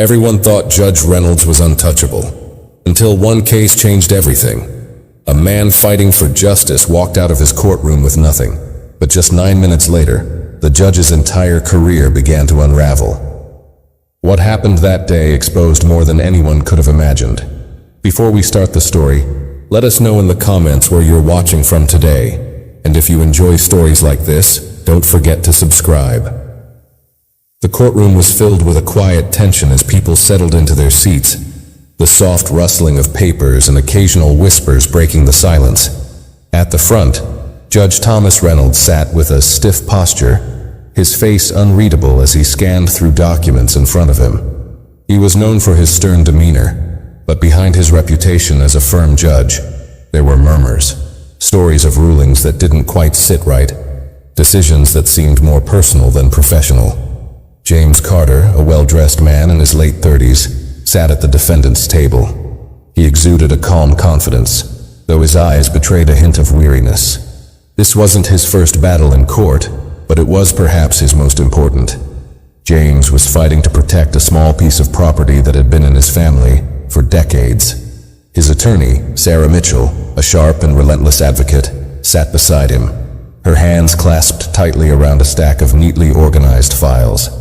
Everyone thought Judge Reynolds was untouchable, until one case changed everything. A man fighting for justice walked out of his courtroom with nothing, but just 9 minutes later, the judge's entire career began to unravel. What happened that day exposed more than anyone could have imagined. Before we start the story, let us know in the comments where you're watching from today, and if you enjoy stories like this, don't forget to subscribe. The courtroom was filled with a quiet tension as people settled into their seats, the soft rustling of papers and occasional whispers breaking the silence. At the front, Judge Thomas Reynolds sat with a stiff posture, his face unreadable as he scanned through documents in front of him. He was known for his stern demeanor, but behind his reputation as a firm judge, there were murmurs, stories of rulings that didn't quite sit right, decisions that seemed more personal than professional. James Carter, a well-dressed man in his late 30s, sat at the defendant's table. He exuded a calm confidence, though his eyes betrayed a hint of weariness. This wasn't his first battle in court, but it was perhaps his most important. James was fighting to protect a small piece of property that had been in his family for decades. His attorney, Sarah Mitchell, a sharp and relentless advocate, sat beside him, her hands clasped tightly around a stack of neatly organized files.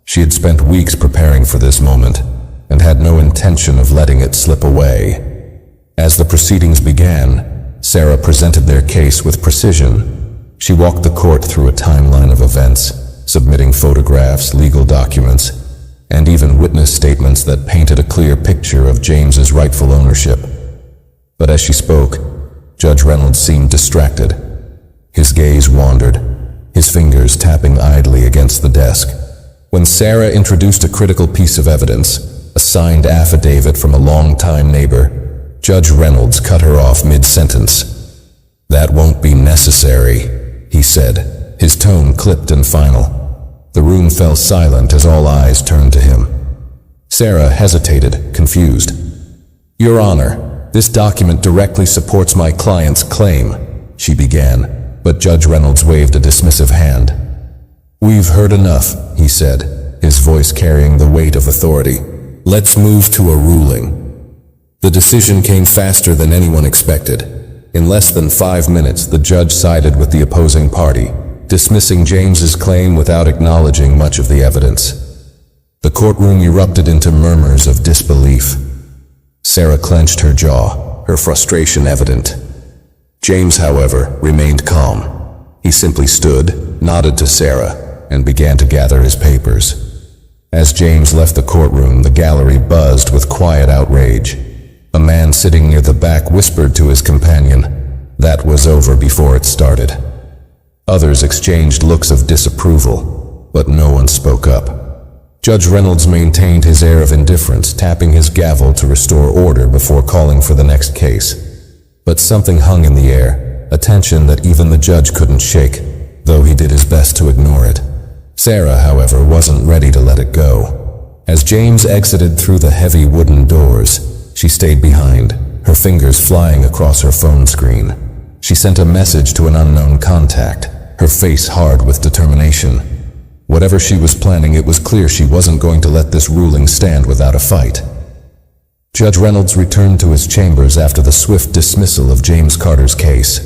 She had spent weeks preparing for this moment, and had no intention of letting it slip away. As the proceedings began, Sarah presented their case with precision. She walked the court through a timeline of events, submitting photographs, legal documents, and even witness statements that painted a clear picture of James's rightful ownership. But as she spoke, Judge Reynolds seemed distracted. His gaze wandered, his fingers tapping idly against the desk. When Sarah introduced a critical piece of evidence, a signed affidavit from a longtime neighbor, Judge Reynolds cut her off mid-sentence. "That won't be necessary," he said, his tone clipped and final. The room fell silent as all eyes turned to him. Sarah hesitated, confused. "Your Honor, this document directly supports my client's claim," she began, but Judge Reynolds waved a dismissive hand. "We've heard enough," he said, his voice carrying the weight of authority. "Let's move to a ruling." The decision came faster than anyone expected. In less than 5 minutes, the judge sided with the opposing party, dismissing James's claim without acknowledging much of the evidence. The courtroom erupted into murmurs of disbelief. Sarah clenched her jaw, her frustration evident. James, however, remained calm. He simply stood, nodded to Sarah, and began to gather his papers. As James left the courtroom, the gallery buzzed with quiet outrage. A man sitting near the back whispered to his companion, "That was over before it started." Others exchanged looks of disapproval, but no one spoke up. Judge Reynolds maintained his air of indifference, tapping his gavel to restore order before calling for the next case. But something hung in the air, a tension that even the judge couldn't shake, though he did his best to ignore it. Sarah, however, wasn't ready to let it go. As James exited through the heavy wooden doors, she stayed behind, her fingers flying across her phone screen. She sent a message to an unknown contact, her face hard with determination. Whatever she was planning, it was clear she wasn't going to let this ruling stand without a fight. Judge Reynolds returned to his chambers after the swift dismissal of James Carter's case.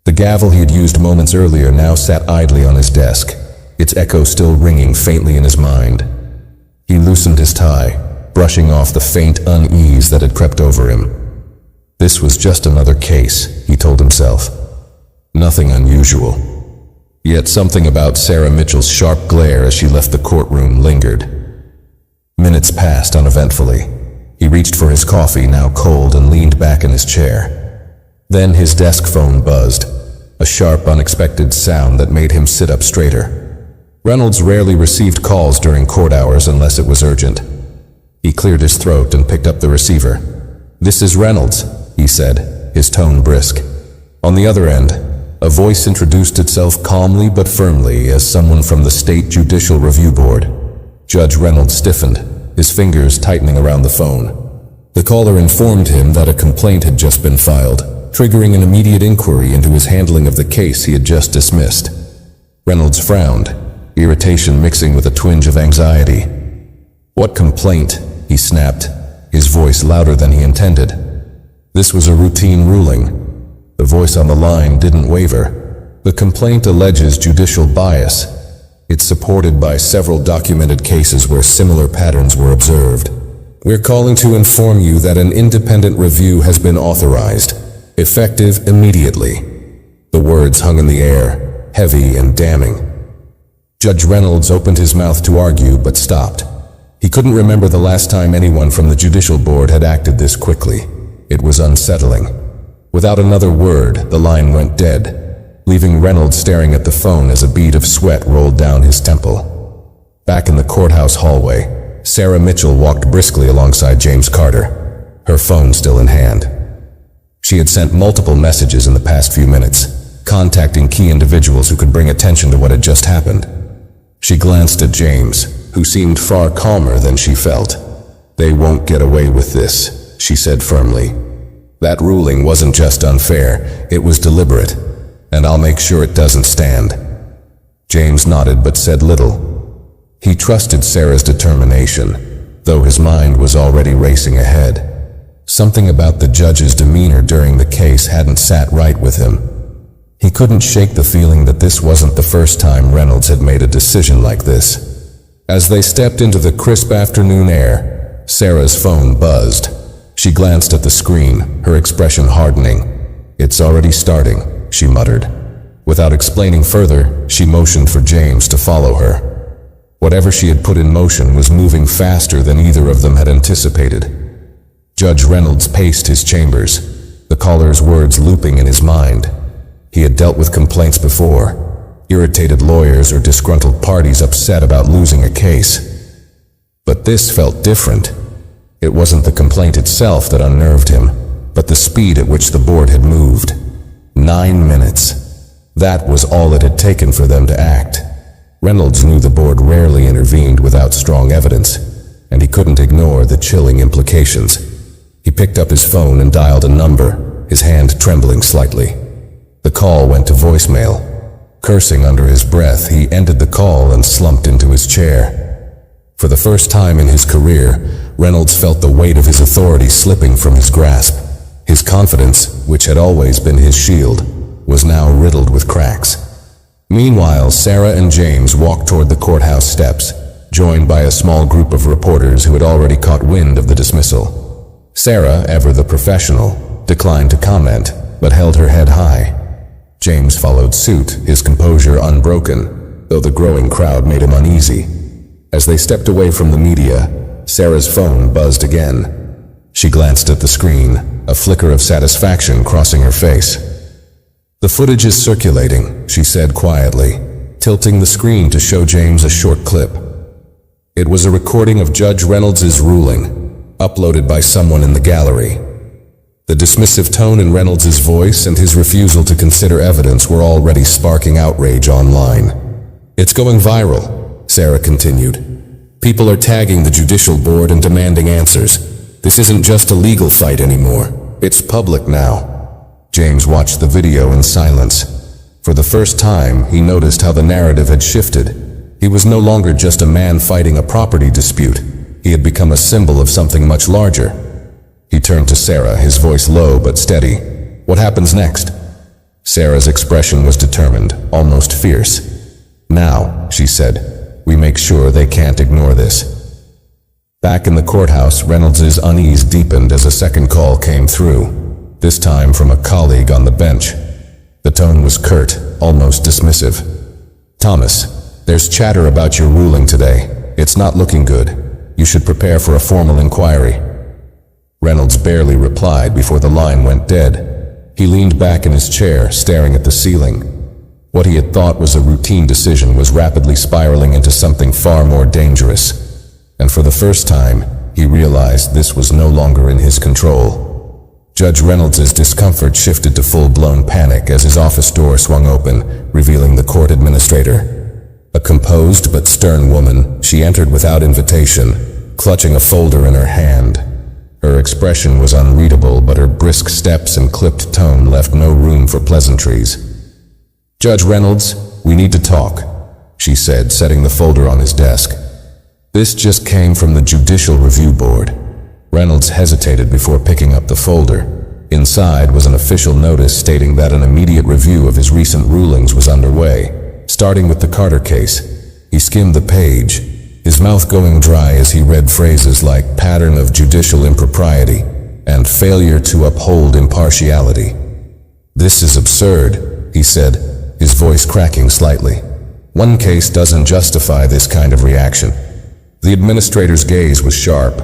The gavel he had used moments earlier now sat idly on his desk, its echo still ringing faintly in his mind. He loosened his tie, brushing off the faint unease that had crept over him. This was just another case, he told himself. Nothing unusual. Yet something about Sarah Mitchell's sharp glare as she left the courtroom lingered. Minutes passed uneventfully. He reached for his coffee, now cold, and leaned back in his chair. Then his desk phone buzzed, a sharp, unexpected sound that made him sit up straighter. Reynolds rarely received calls during court hours unless it was urgent. He cleared his throat and picked up the receiver. "This is Reynolds," he said, his tone brisk. On the other end, a voice introduced itself calmly but firmly as someone from the State Judicial Review Board. Judge Reynolds stiffened, his fingers tightening around the phone. The caller informed him that a complaint had just been filed, triggering an immediate inquiry into his handling of the case he had just dismissed. Reynolds frowned, irritation mixing with a twinge of anxiety. "What complaint?" he snapped, his voice louder than he intended. This was a routine ruling. The voice on the line didn't waver. The complaint alleges judicial bias. It's supported by several documented cases where similar patterns were observed. "We're calling to inform you that an independent review has been authorized, effective immediately." The words hung in the air, heavy and damning. Judge Reynolds opened his mouth to argue, but stopped. He couldn't remember the last time anyone from the Judicial Board had acted this quickly. It was unsettling. Without another word, the line went dead, leaving Reynolds staring at the phone as a bead of sweat rolled down his temple. Back in the courthouse hallway, Sarah Mitchell walked briskly alongside James Carter, her phone still in hand. She had sent multiple messages in the past few minutes, contacting key individuals who could bring attention to what had just happened. She glanced at James, who seemed far calmer than she felt. "They won't get away with this," she said firmly. "That ruling wasn't just unfair, it was deliberate, and I'll make sure it doesn't stand." James nodded but said little. He trusted Sarah's determination, though his mind was already racing ahead. Something about the judge's demeanor during the case hadn't sat right with him. He couldn't shake the feeling that this wasn't the first time Reynolds had made a decision like this. As they stepped into the crisp afternoon air, Sarah's phone buzzed. She glanced at the screen, her expression hardening. "It's already starting," she muttered. Without explaining further, she motioned for James to follow her. Whatever she had put in motion was moving faster than either of them had anticipated. Judge Reynolds paced his chambers, the caller's words looping in his mind. He had dealt with complaints before, irritated lawyers or disgruntled parties upset about losing a case. But this felt different. It wasn't the complaint itself that unnerved him, but the speed at which the board had moved. 9 minutes. That was all it had taken for them to act. Reynolds knew the board rarely intervened without strong evidence, and he couldn't ignore the chilling implications. He picked up his phone and dialed a number, his hand trembling slightly. The call went to voicemail. Cursing under his breath, he ended the call and slumped into his chair. For the first time in his career, Reynolds felt the weight of his authority slipping from his grasp. His confidence, which had always been his shield, was now riddled with cracks. Meanwhile, Sarah and James walked toward the courthouse steps, joined by a small group of reporters who had already caught wind of the dismissal. Sarah, ever the professional, declined to comment, but held her head high. James followed suit, his composure unbroken, though the growing crowd made him uneasy. As they stepped away from the media, Sarah's phone buzzed again. She glanced at the screen, a flicker of satisfaction crossing her face. "The footage is circulating," she said quietly, tilting the screen to show James a short clip. It was a recording of Judge Reynolds' ruling, uploaded by someone in the gallery. The dismissive tone in Reynolds' voice and his refusal to consider evidence were already sparking outrage online. "It's going viral," Sarah continued. "People are tagging the Judicial Board and demanding answers. This isn't just a legal fight anymore. It's public now." James watched the video in silence. For the first time, he noticed how the narrative had shifted. He was no longer just a man fighting a property dispute. He had become a symbol of something much larger. He turned to Sarah, his voice low but steady. "What happens next?" Sarah's expression was determined, almost fierce. "Now," she said, "we make sure they can't ignore this." Back in the courthouse, Reynolds' unease deepened as a second call came through, this time from a colleague on the bench. The tone was curt, almost dismissive. "Thomas, there's chatter about your ruling today. It's not looking good. You should prepare for a formal inquiry." Reynolds barely replied before the line went dead. He leaned back in his chair, staring at the ceiling. What he had thought was a routine decision was rapidly spiraling into something far more dangerous. And for the first time, he realized this was no longer in his control. Judge Reynolds' discomfort shifted to full-blown panic as his office door swung open, revealing the court administrator. A composed but stern woman, she entered without invitation, clutching a folder in her hand. Her expression was unreadable, but her brisk steps and clipped tone left no room for pleasantries. "Judge Reynolds, we need to talk," she said, setting the folder on his desk. This just came from the Judicial Review Board. Reynolds hesitated before picking up the folder. Inside was an official notice stating that an immediate review of his recent rulings was underway, starting with the Carter case. He skimmed the page, his mouth going dry as he read phrases like pattern of judicial impropriety and failure to uphold impartiality. "This is absurd," he said, his voice cracking slightly. "One case doesn't justify this kind of reaction." The administrator's gaze was sharp.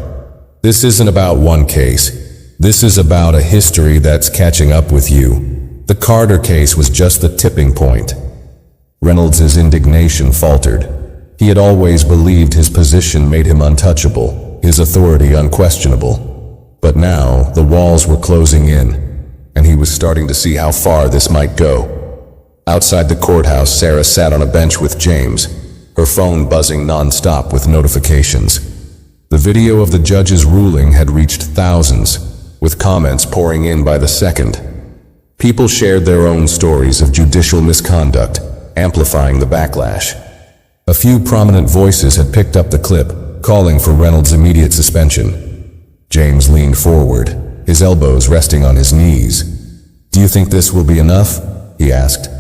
"This isn't about one case. This is about a history that's catching up with you. The Carter case was just the tipping point." Reynolds' indignation faltered. He had always believed his position made him untouchable, his authority unquestionable. But now, the walls were closing in, and he was starting to see how far this might go. Outside the courthouse, Sarah sat on a bench with James, her phone buzzing non-stop with notifications. The video of the judge's ruling had reached thousands, with comments pouring in by the second. People shared their own stories of judicial misconduct, amplifying the backlash. A few prominent voices had picked up the clip, calling for Reynolds' immediate suspension. James leaned forward, his elbows resting on his knees. "Do you think this will be enough?" he asked.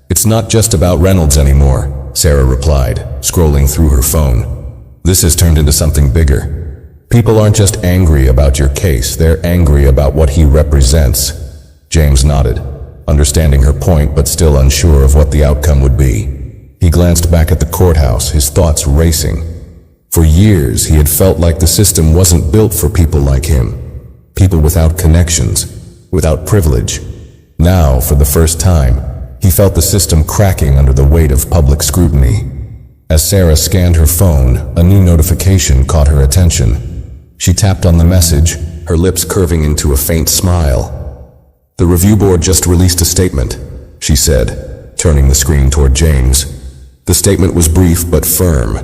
"It's not just about Reynolds anymore," Sarah replied, scrolling through her phone. "This has turned into something bigger. People aren't just angry about your case, they're angry about what he represents." James nodded, understanding her point but still unsure of what the outcome would be. He glanced back at the courthouse, his thoughts racing. For years, he had felt like the system wasn't built for people like him, people without connections, without privilege. Now, for the first time, he felt the system cracking under the weight of public scrutiny. As Sarah scanned her phone, a new notification caught her attention. She tapped on the message, her lips curving into a faint smile. "The review board just released a statement," she said, turning the screen toward James. The statement was brief but firm.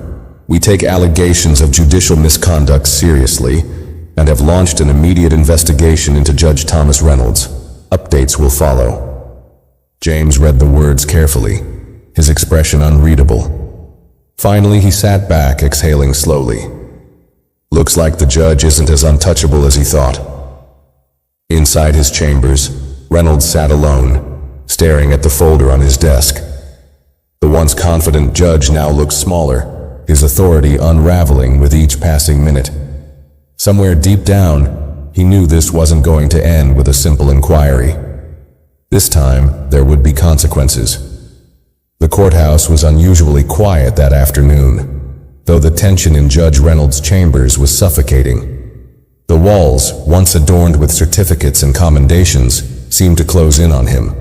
"We take allegations of judicial misconduct seriously and have launched an immediate investigation into Judge Thomas Reynolds. Updates will follow." James read the words carefully, his expression unreadable. Finally, he sat back, exhaling slowly. Looks like the judge isn't as untouchable as he thought. Inside his chambers, Reynolds sat alone, staring at the folder on his desk. The once confident judge now looked smaller, his authority unraveling with each passing minute. Somewhere deep down, he knew this wasn't going to end with a simple inquiry. This time, there would be consequences. The courthouse was unusually quiet that afternoon, though the tension in Judge Reynolds' chambers was suffocating. The walls, once adorned with certificates and commendations, seemed to close in on him.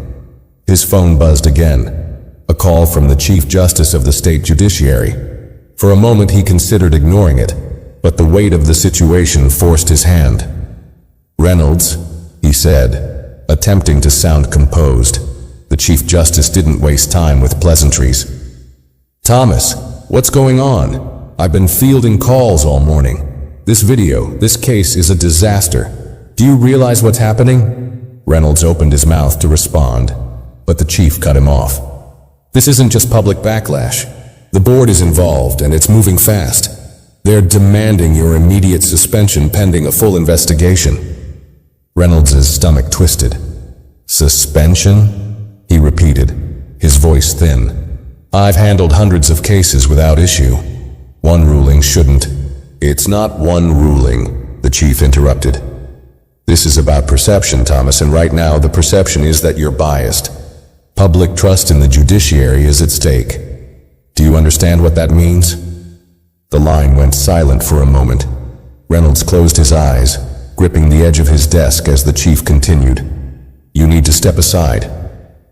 His phone buzzed again, a call from the Chief Justice of the State Judiciary. For a moment he considered ignoring it, but the weight of the situation forced his hand. "Reynolds," he said, attempting to sound composed. The Chief Justice didn't waste time with pleasantries. "Thomas, what's going on? I've been fielding calls all morning. This case is a disaster. Do you realize what's happening?" Reynolds opened his mouth to respond, but the chief cut him off. "This isn't just public backlash. The board is involved and it's moving fast. They're demanding your immediate suspension pending a full investigation." Reynolds' stomach twisted. "Suspension?" he repeated, his voice thin. "I've handled hundreds of cases without issue. One ruling shouldn't." "It's not one ruling," the chief interrupted. "This is about perception, Thomas, and right now the perception is that you're biased. Public trust in the judiciary is at stake. Do you understand what that means?" The line went silent for a moment. Reynolds closed his eyes, gripping the edge of his desk as the chief continued. "You need to step aside.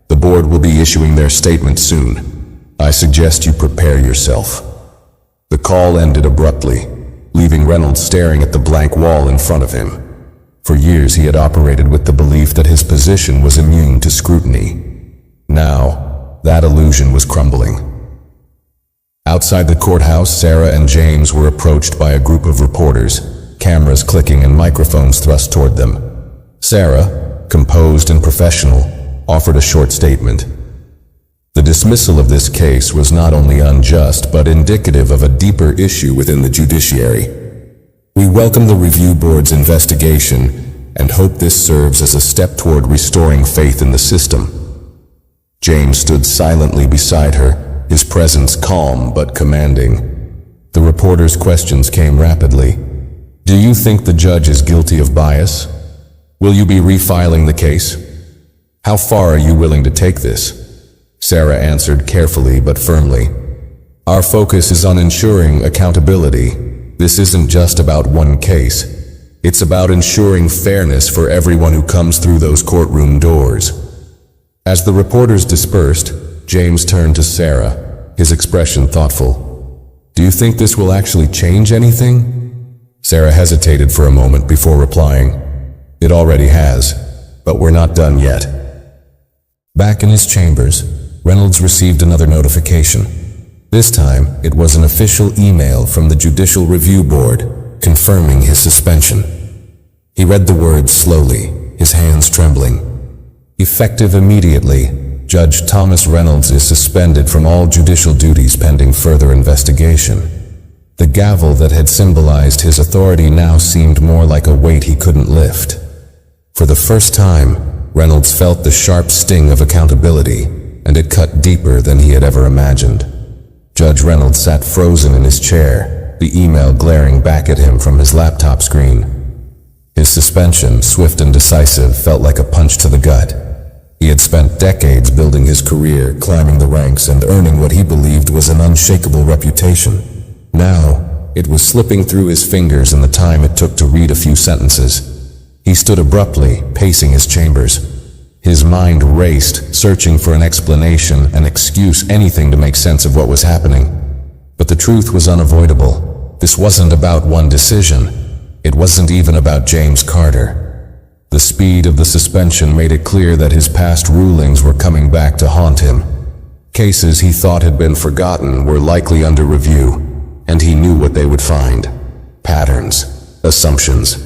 The board will be issuing their statement soon. I suggest you prepare yourself." The call ended abruptly, leaving Reynolds staring at the blank wall in front of him. For years he had operated with the belief that his position was immune to scrutiny. Now, that illusion was crumbling. Outside the courthouse, Sarah and James were approached by a group of reporters, cameras clicking and microphones thrust toward them. Sarah, composed and professional, offered a short statement. The dismissal of this case was not only unjust, but indicative of a deeper issue within the judiciary. We welcome the review board's investigation and hope this serves as a step toward restoring faith in the system. James stood silently beside her, his presence calm but commanding. The reporter's questions came rapidly. Do you think the judge is guilty of bias? Will you be refiling the case? How far are you willing to take this? Sarah answered carefully but firmly. Our focus is on ensuring accountability. This isn't just about one case. It's about ensuring fairness for everyone who comes through those courtroom doors. As the reporters dispersed, James turned to Sarah, his expression thoughtful. Do you think this will actually change anything? Sarah hesitated for a moment before replying. It already has, but we're not done yet. Back in his chambers, Reynolds received another notification. This time, it was an official email from the Judicial Review Board, confirming his suspension. He read the words slowly, his hands trembling. Effective immediately, Judge Thomas Reynolds is suspended from all judicial duties pending further investigation. The gavel that had symbolized his authority now seemed more like a weight he couldn't lift. For the first time, Reynolds felt the sharp sting of accountability, and it cut deeper than he had ever imagined. Judge Reynolds sat frozen in his chair, the email glaring back at him from his laptop screen. His suspension, swift and decisive, felt like a punch to the gut. He had spent decades building his career, climbing the ranks, and earning what he believed was an unshakable reputation. Now, it was slipping through his fingers in the time it took to read a few sentences. He stood abruptly, pacing his chambers. His mind raced, searching for an explanation, an excuse, anything to make sense of what was happening. But the truth was unavoidable. This wasn't about one decision. It wasn't even about James Carter. The speed of the suspension made it clear that his past rulings were coming back to haunt him. Cases he thought had been forgotten were likely under review, and he knew what they would find. Patterns, assumptions,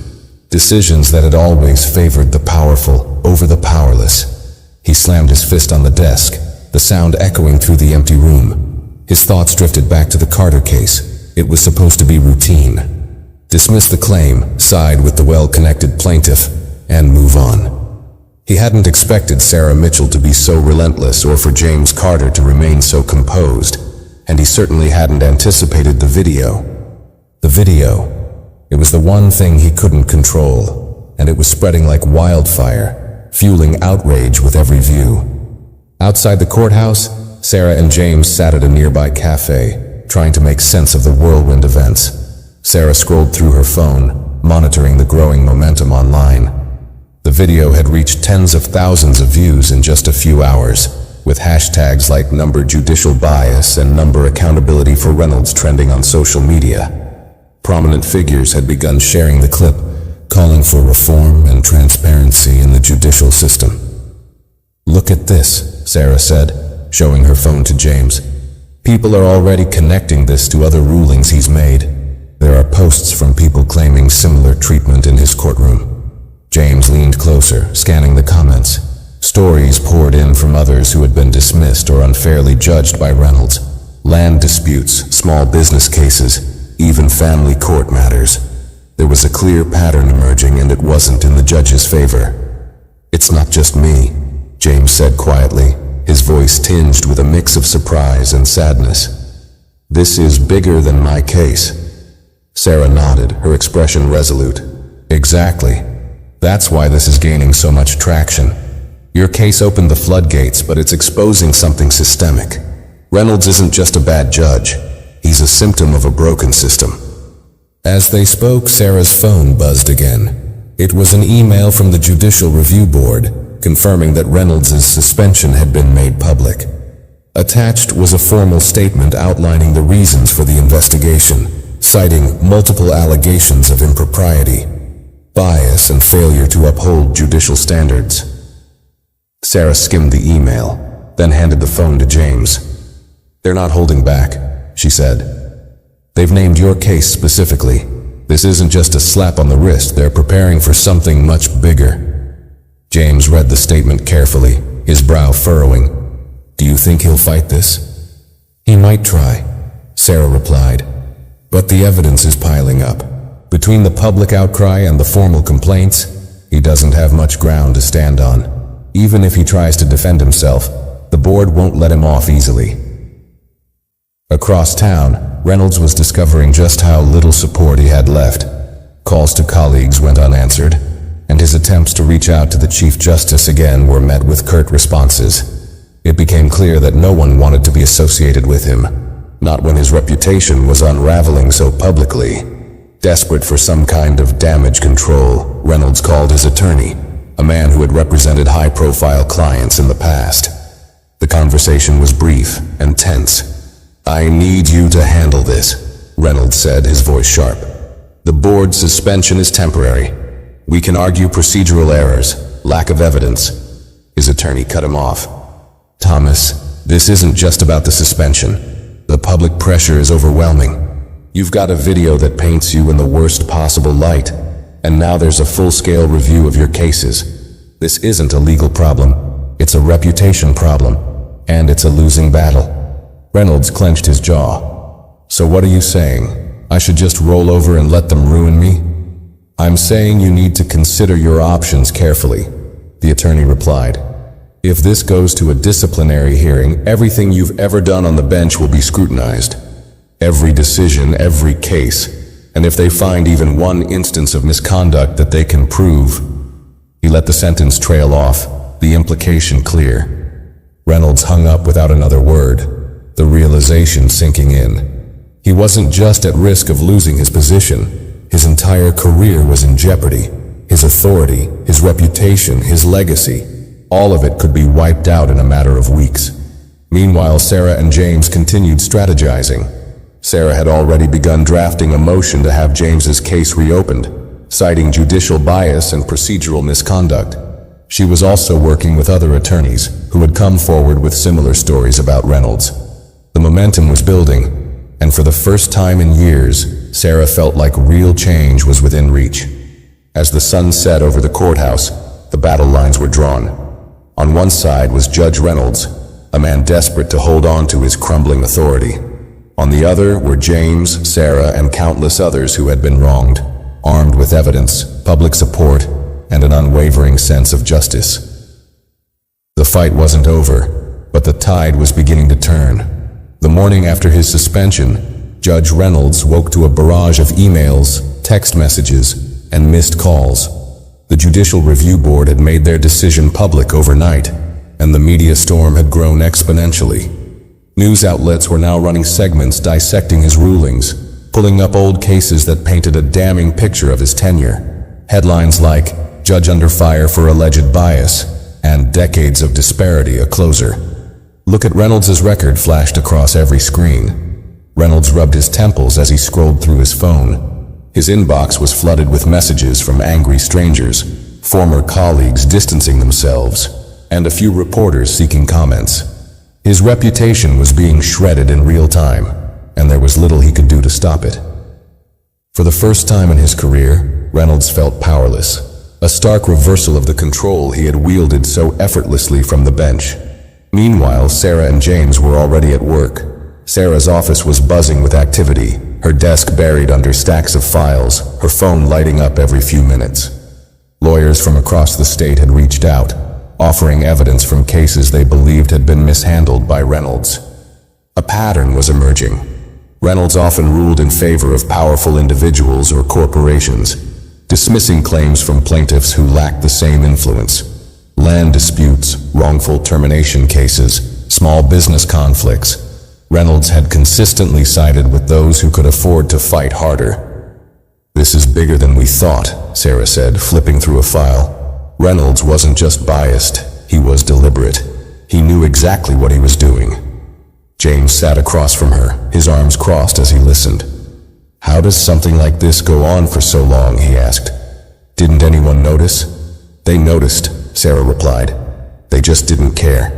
decisions that had always favored the powerful over the powerless. He slammed his fist on the desk, the sound echoing through the empty room. His thoughts drifted back to the Carter case. It was supposed to be routine. Dismiss the claim, side with the well-connected plaintiff, and move on. He hadn't expected Sarah Mitchell to be so relentless or for James Carter to remain so composed, and he certainly hadn't anticipated the video. The video. It was the one thing he couldn't control, and it was spreading like wildfire, fueling outrage with every view. Outside the courthouse, Sarah and James sat at a nearby cafe, trying to make sense of the whirlwind events. Sarah scrolled through her phone, monitoring the growing momentum online. The video had reached tens of thousands of views in just a few hours, with hashtags like #JudicialBias and #accountability for Reynolds trending on social media. Prominent figures had begun sharing the clip, calling for reform and transparency in the judicial system. Look at this, Sarah said, showing her phone to James. People are already connecting this to other rulings he's made. There are posts from people claiming similar treatment in his courtroom. James leaned closer, scanning the comments. Stories poured in from others who had been dismissed or unfairly judged by Reynolds. Land disputes, small business cases, even family court matters. There was a clear pattern emerging, and it wasn't in the judge's favor. It's not just me, James said quietly, his voice tinged with a mix of surprise and sadness. This is bigger than my case. Sarah nodded, her expression resolute. Exactly. That's why this is gaining so much traction. Your case opened the floodgates, but it's exposing something systemic. Reynolds isn't just a bad judge. He's a symptom of a broken system. As they spoke, Sarah's phone buzzed again. It was an email from the Judicial Review Board, confirming that Reynolds' suspension had been made public. Attached was a formal statement outlining the reasons for the investigation, citing multiple allegations of impropriety, bias, and failure to uphold judicial standards. Sarah skimmed the email, then handed the phone to James. They're not holding back, she said. They've named your case specifically. This isn't just a slap on the wrist, they're preparing for something much bigger. James read the statement carefully, his brow furrowing. Do you think he'll fight this? He might try, Sarah replied. But the evidence is piling up. Between the public outcry and the formal complaints, he doesn't have much ground to stand on. Even if he tries to defend himself, the board won't let him off easily. Across town, Reynolds was discovering just how little support he had left. Calls to colleagues went unanswered, and his attempts to reach out to the Chief Justice again were met with curt responses. It became clear that no one wanted to be associated with him, not when his reputation was unraveling so publicly. Desperate for some kind of damage control, Reynolds called his attorney, a man who had represented high-profile clients in the past. The conversation was brief and tense. "I need you to handle this," Reynolds said, his voice sharp. "The board suspension is temporary. We can argue procedural errors, lack of evidence." His attorney cut him off. "Thomas, this isn't just about the suspension. The public pressure is overwhelming. You've got a video that paints you in the worst possible light, and now there's a full-scale review of your cases. This isn't a legal problem. It's a reputation problem, and it's a losing battle." Reynolds clenched his jaw. "So what are you saying? I should just roll over and let them ruin me?" "I'm saying you need to consider your options carefully," the attorney replied. "If this goes to a disciplinary hearing, everything you've ever done on the bench will be scrutinized. Every decision, every case, and if they find even one instance of misconduct that they can prove." He let the sentence trail off, the implication clear. Reynolds hung up without another word, the realization sinking in. He wasn't just at risk of losing his position. His entire career was in jeopardy. His authority, his reputation, his legacy, all of it could be wiped out in a matter of weeks. Meanwhile, Sarah and James continued strategizing. Sarah had already begun drafting a motion to have James's case reopened, citing judicial bias and procedural misconduct. She was also working with other attorneys who had come forward with similar stories about Reynolds. The momentum was building, and for the first time in years, Sarah felt like real change was within reach. As the sun set over the courthouse, the battle lines were drawn. On one side was Judge Reynolds, a man desperate to hold on to his crumbling authority. On the other were James, Sarah, and countless others who had been wronged, armed with evidence, public support, and an unwavering sense of justice. The fight wasn't over, but the tide was beginning to turn. The morning after his suspension, Judge Reynolds woke to a barrage of emails, text messages, and missed calls. The Judicial Review Board had made their decision public overnight, and the media storm had grown exponentially. News outlets were now running segments dissecting his rulings, pulling up old cases that painted a damning picture of his tenure. Headlines like, "Judge under fire for alleged bias," and "Decades of disparity, a closer." "Look at Reynolds' record," flashed across every screen. Reynolds rubbed his temples as he scrolled through his phone. His inbox was flooded with messages from angry strangers, former colleagues distancing themselves, and a few reporters seeking comments. His reputation was being shredded in real time, and there was little he could do to stop it. For the first time in his career, Reynolds felt powerless, a stark reversal of the control he had wielded so effortlessly from the bench. Meanwhile, Sarah and James were already at work. Sarah's office was buzzing with activity, her desk buried under stacks of files, her phone lighting up every few minutes. Lawyers from across the state had reached out, offering evidence from cases they believed had been mishandled by Reynolds. A pattern was emerging. Reynolds often ruled in favor of powerful individuals or corporations, dismissing claims from plaintiffs who lacked the same influence. Land disputes, wrongful termination cases, small business conflicts. Reynolds had consistently sided with those who could afford to fight harder. "This is bigger than we thought," Sarah said, flipping through a file. Reynolds wasn't just biased, he was deliberate. He knew exactly what he was doing. James sat across from her, his arms crossed as he listened. "How does something like this go on for so long?" he asked. "Didn't anyone notice?" "They noticed," Sarah replied. "They just didn't care.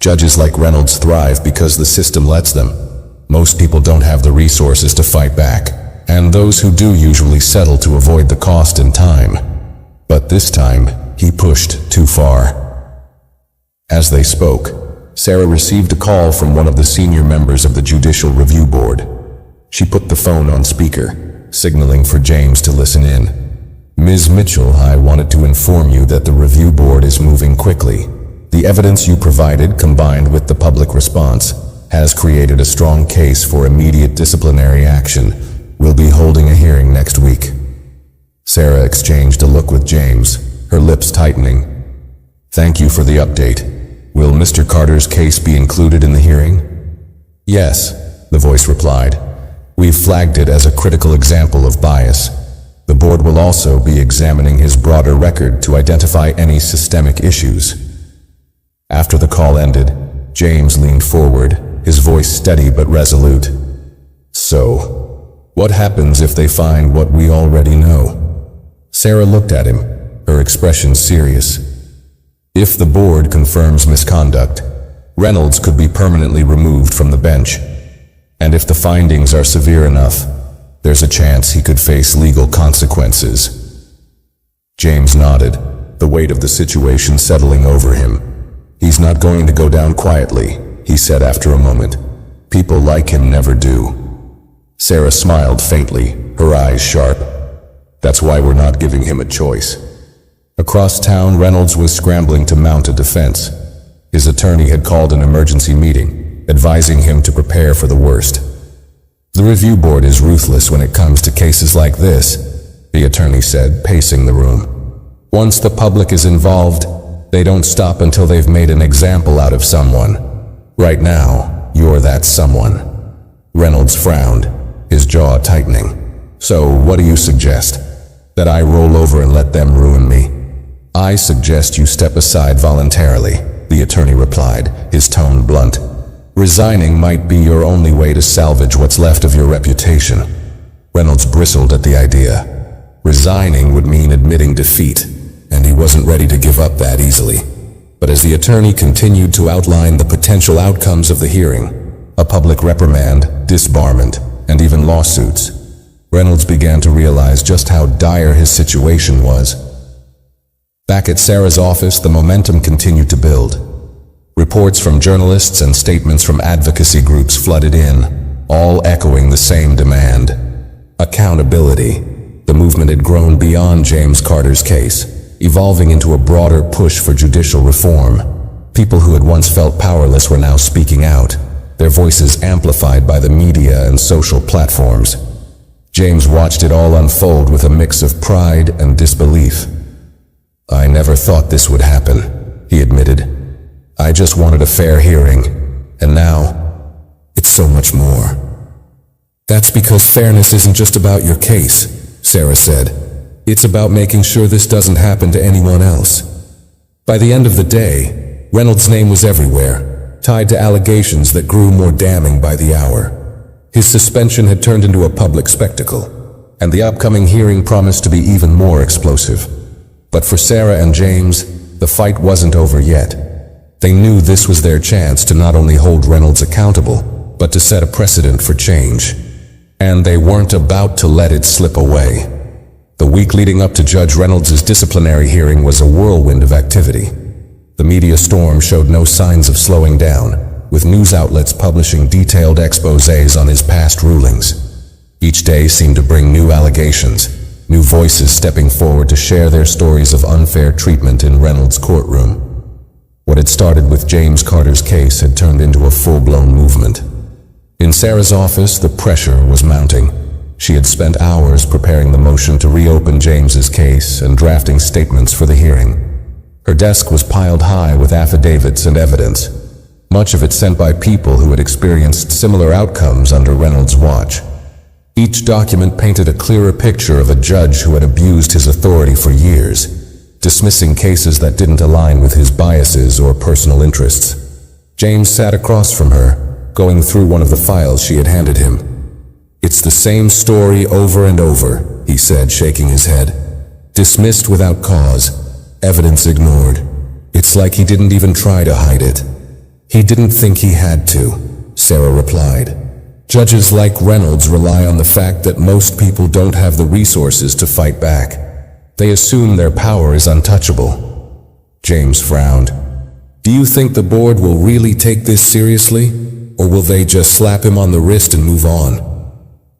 Judges like Reynolds thrive because the system lets them. Most people don't have the resources to fight back, and those who do usually settle to avoid the cost and time. But this time, he pushed too far." As they spoke, Sarah received a call from one of the senior members of the Judicial Review Board. She put the phone on speaker, signaling for James to listen in. Ms. Mitchell, I wanted to inform you that the review board is moving quickly. The evidence you provided, combined with the public response, has created a strong case for immediate disciplinary action. We'll be holding a hearing next week. Sarah exchanged a look with James, her lips tightening. Thank you for the update. Will Mr. Carter's case be included in the hearing? Yes, the voice replied. We've flagged it as a critical example of bias. The board will also be examining his broader record to identify any systemic issues. After the call ended, James leaned forward, his voice steady but resolute. So, what happens if they find what we already know? Sarah looked at him, her expression serious. If the board confirms misconduct, Reynolds could be permanently removed from the bench. And if the findings are severe enough, there's a chance he could face legal consequences. James nodded, the weight of the situation settling over him. He's not going to go down quietly, he said after a moment. People like him never do. Sarah smiled faintly, her eyes sharp. That's why we're not giving him a choice. Across town, Reynolds was scrambling to mount a defense. His attorney had called an emergency meeting, advising him to prepare for the worst. The review board is ruthless when it comes to cases like this, the attorney said, pacing the room. Once the public is involved, they don't stop until they've made an example out of someone. Right now, you're that someone. Reynolds frowned, his jaw tightening. So, what do you suggest? That I roll over and let them ruin me? I suggest you step aside voluntarily, the attorney replied, his tone blunt. Resigning might be your only way to salvage what's left of your reputation. Reynolds bristled at the idea. Resigning would mean admitting defeat, and he wasn't ready to give up that easily. But as the attorney continued to outline the potential outcomes of the hearing, a public reprimand, disbarment, and even lawsuits, Reynolds began to realize just how dire his situation was. Back at Sarah's office, the momentum continued to build. Reports from journalists and statements from advocacy groups flooded in, all echoing the same demand. Accountability. The movement had grown beyond James Carter's case, evolving into a broader push for judicial reform. People who had once felt powerless were now speaking out, their voices amplified by the media and social platforms. James watched it all unfold with a mix of pride and disbelief. I never thought this would happen, he admitted. I just wanted a fair hearing, and now, it's so much more. That's because fairness isn't just about your case, Sarah said. It's about making sure this doesn't happen to anyone else. By the end of the day, Reynolds' name was everywhere, tied to allegations that grew more damning by the hour. His suspension had turned into a public spectacle, and the upcoming hearing promised to be even more explosive. But for Sarah and James, the fight wasn't over yet. They knew this was their chance to not only hold Reynolds accountable, but to set a precedent for change. And they weren't about to let it slip away. The week leading up to Judge Reynolds' disciplinary hearing was a whirlwind of activity. The media storm showed no signs of slowing down, with news outlets publishing detailed exposés on his past rulings. Each day seemed to bring new allegations, new voices stepping forward to share their stories of unfair treatment in Reynolds' courtroom. What had started with James Carter's case had turned into a full-blown movement. In Sarah's office, the pressure was mounting. She had spent hours preparing the motion to reopen James's case and drafting statements for the hearing. Her desk was piled high with affidavits and evidence, much of it sent by people who had experienced similar outcomes under Reynolds' watch. Each document painted a clearer picture of a judge who had abused his authority for years, dismissing cases that didn't align with his biases or personal interests. James sat across from her, going through one of the files she had handed him. It's the same story over and over, he said, shaking his head. Dismissed without cause, evidence ignored. It's like he didn't even try to hide it. He didn't think he had to, Sarah replied. Judges like Reynolds rely on the fact that most people don't have the resources to fight back. They assume their power is untouchable. James frowned. Do you think the board will really take this seriously, or will they just slap him on the wrist and move on?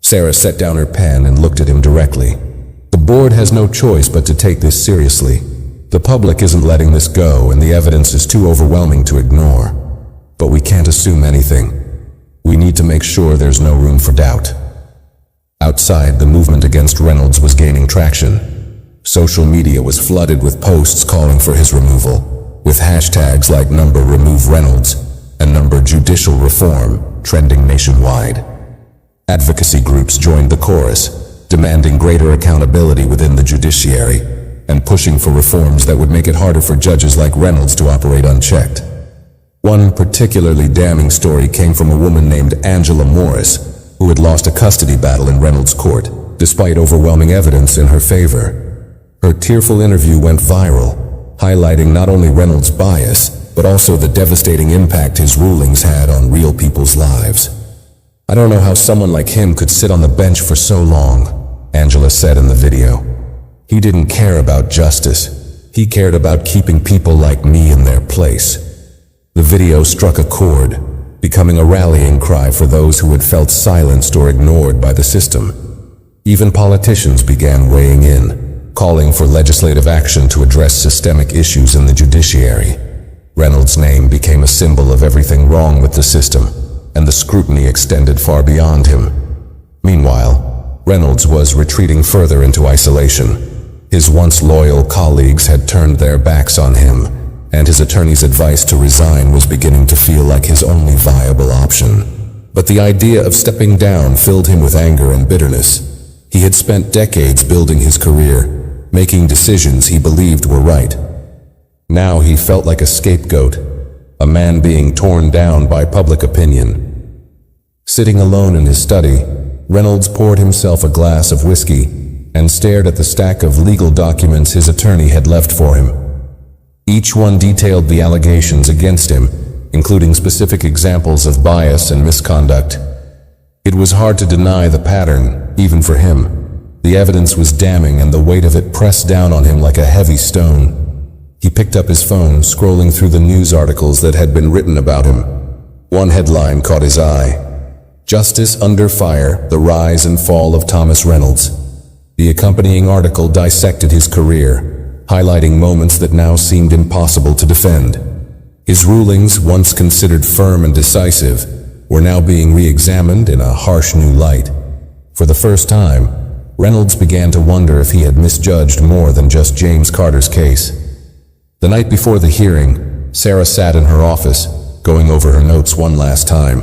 Sarah set down her pen and looked at him directly. The board has no choice but to take this seriously. The public isn't letting this go, and the evidence is too overwhelming to ignore. But we can't assume anything. We need to make sure there's no room for doubt. Outside, the movement against Reynolds was gaining traction. Social media was flooded with posts calling for his removal, with hashtags like #RemoveReynolds and #JudicialReform trending nationwide. Advocacy groups joined the chorus, demanding greater accountability within the judiciary and pushing for reforms that would make it harder for judges like Reynolds to operate unchecked. One particularly damning story came from a woman named Angela Morris, who had lost a custody battle in Reynolds' court, despite overwhelming evidence in her favor. Her tearful interview went viral, highlighting not only Reynolds' bias, but also the devastating impact his rulings had on real people's lives. "I don't know how someone like him could sit on the bench for so long," Angela said in the video. "He didn't care about justice. He cared about keeping people like me in their place." The video struck a chord, becoming a rallying cry for those who had felt silenced or ignored by the system. Even politicians began weighing in, calling for legislative action to address systemic issues in the judiciary. Reynolds' name became a symbol of everything wrong with the system, and the scrutiny extended far beyond him. Meanwhile, Reynolds was retreating further into isolation. His once loyal colleagues had turned their backs on him, and his attorney's advice to resign was beginning to feel like his only viable option. But the idea of stepping down filled him with anger and bitterness. He had spent decades building his career, making decisions he believed were right. Now he felt like a scapegoat, a man being torn down by public opinion. Sitting alone in his study, Reynolds poured himself a glass of whiskey and stared at the stack of legal documents his attorney had left for him. Each one detailed the allegations against him, including specific examples of bias and misconduct. It was hard to deny the pattern, even for him. The evidence was damning, and the weight of it pressed down on him like a heavy stone. He picked up his phone, scrolling through the news articles that had been written about him. One headline caught his eye: "Justice Under Fire, The Rise and Fall of Thomas Reynolds." The accompanying article dissected his career, highlighting moments that now seemed impossible to defend. His rulings, once considered firm and decisive, were now being re-examined in a harsh new light. For the first time, Reynolds began to wonder if he had misjudged more than just James Carter's case. The night before the hearing, Sarah sat in her office, going over her notes one last time.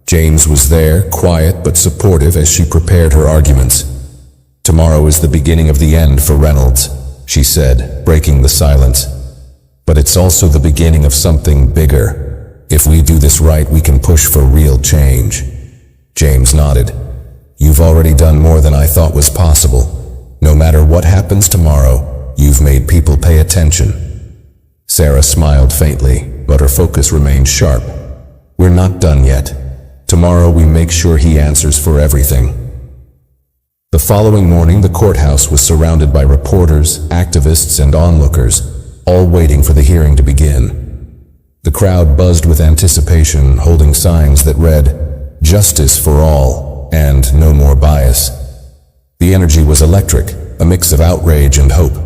James was there, quiet but supportive as she prepared her arguments. "Tomorrow is the beginning of the end for Reynolds," she said, breaking the silence. "But it's also the beginning of something bigger. If we do this right, we can push for real change." James nodded. "You've already done more than I thought was possible. No matter what happens tomorrow, you've made people pay attention." Sarah smiled faintly, but her focus remained sharp. "We're not done yet. Tomorrow we make sure he answers for everything." The following morning, the courthouse was surrounded by reporters, activists, and onlookers, all waiting for the hearing to begin. The crowd buzzed with anticipation, holding signs that read, "Justice for all," and "No more bias." The energy was electric, a mix of outrage and hope.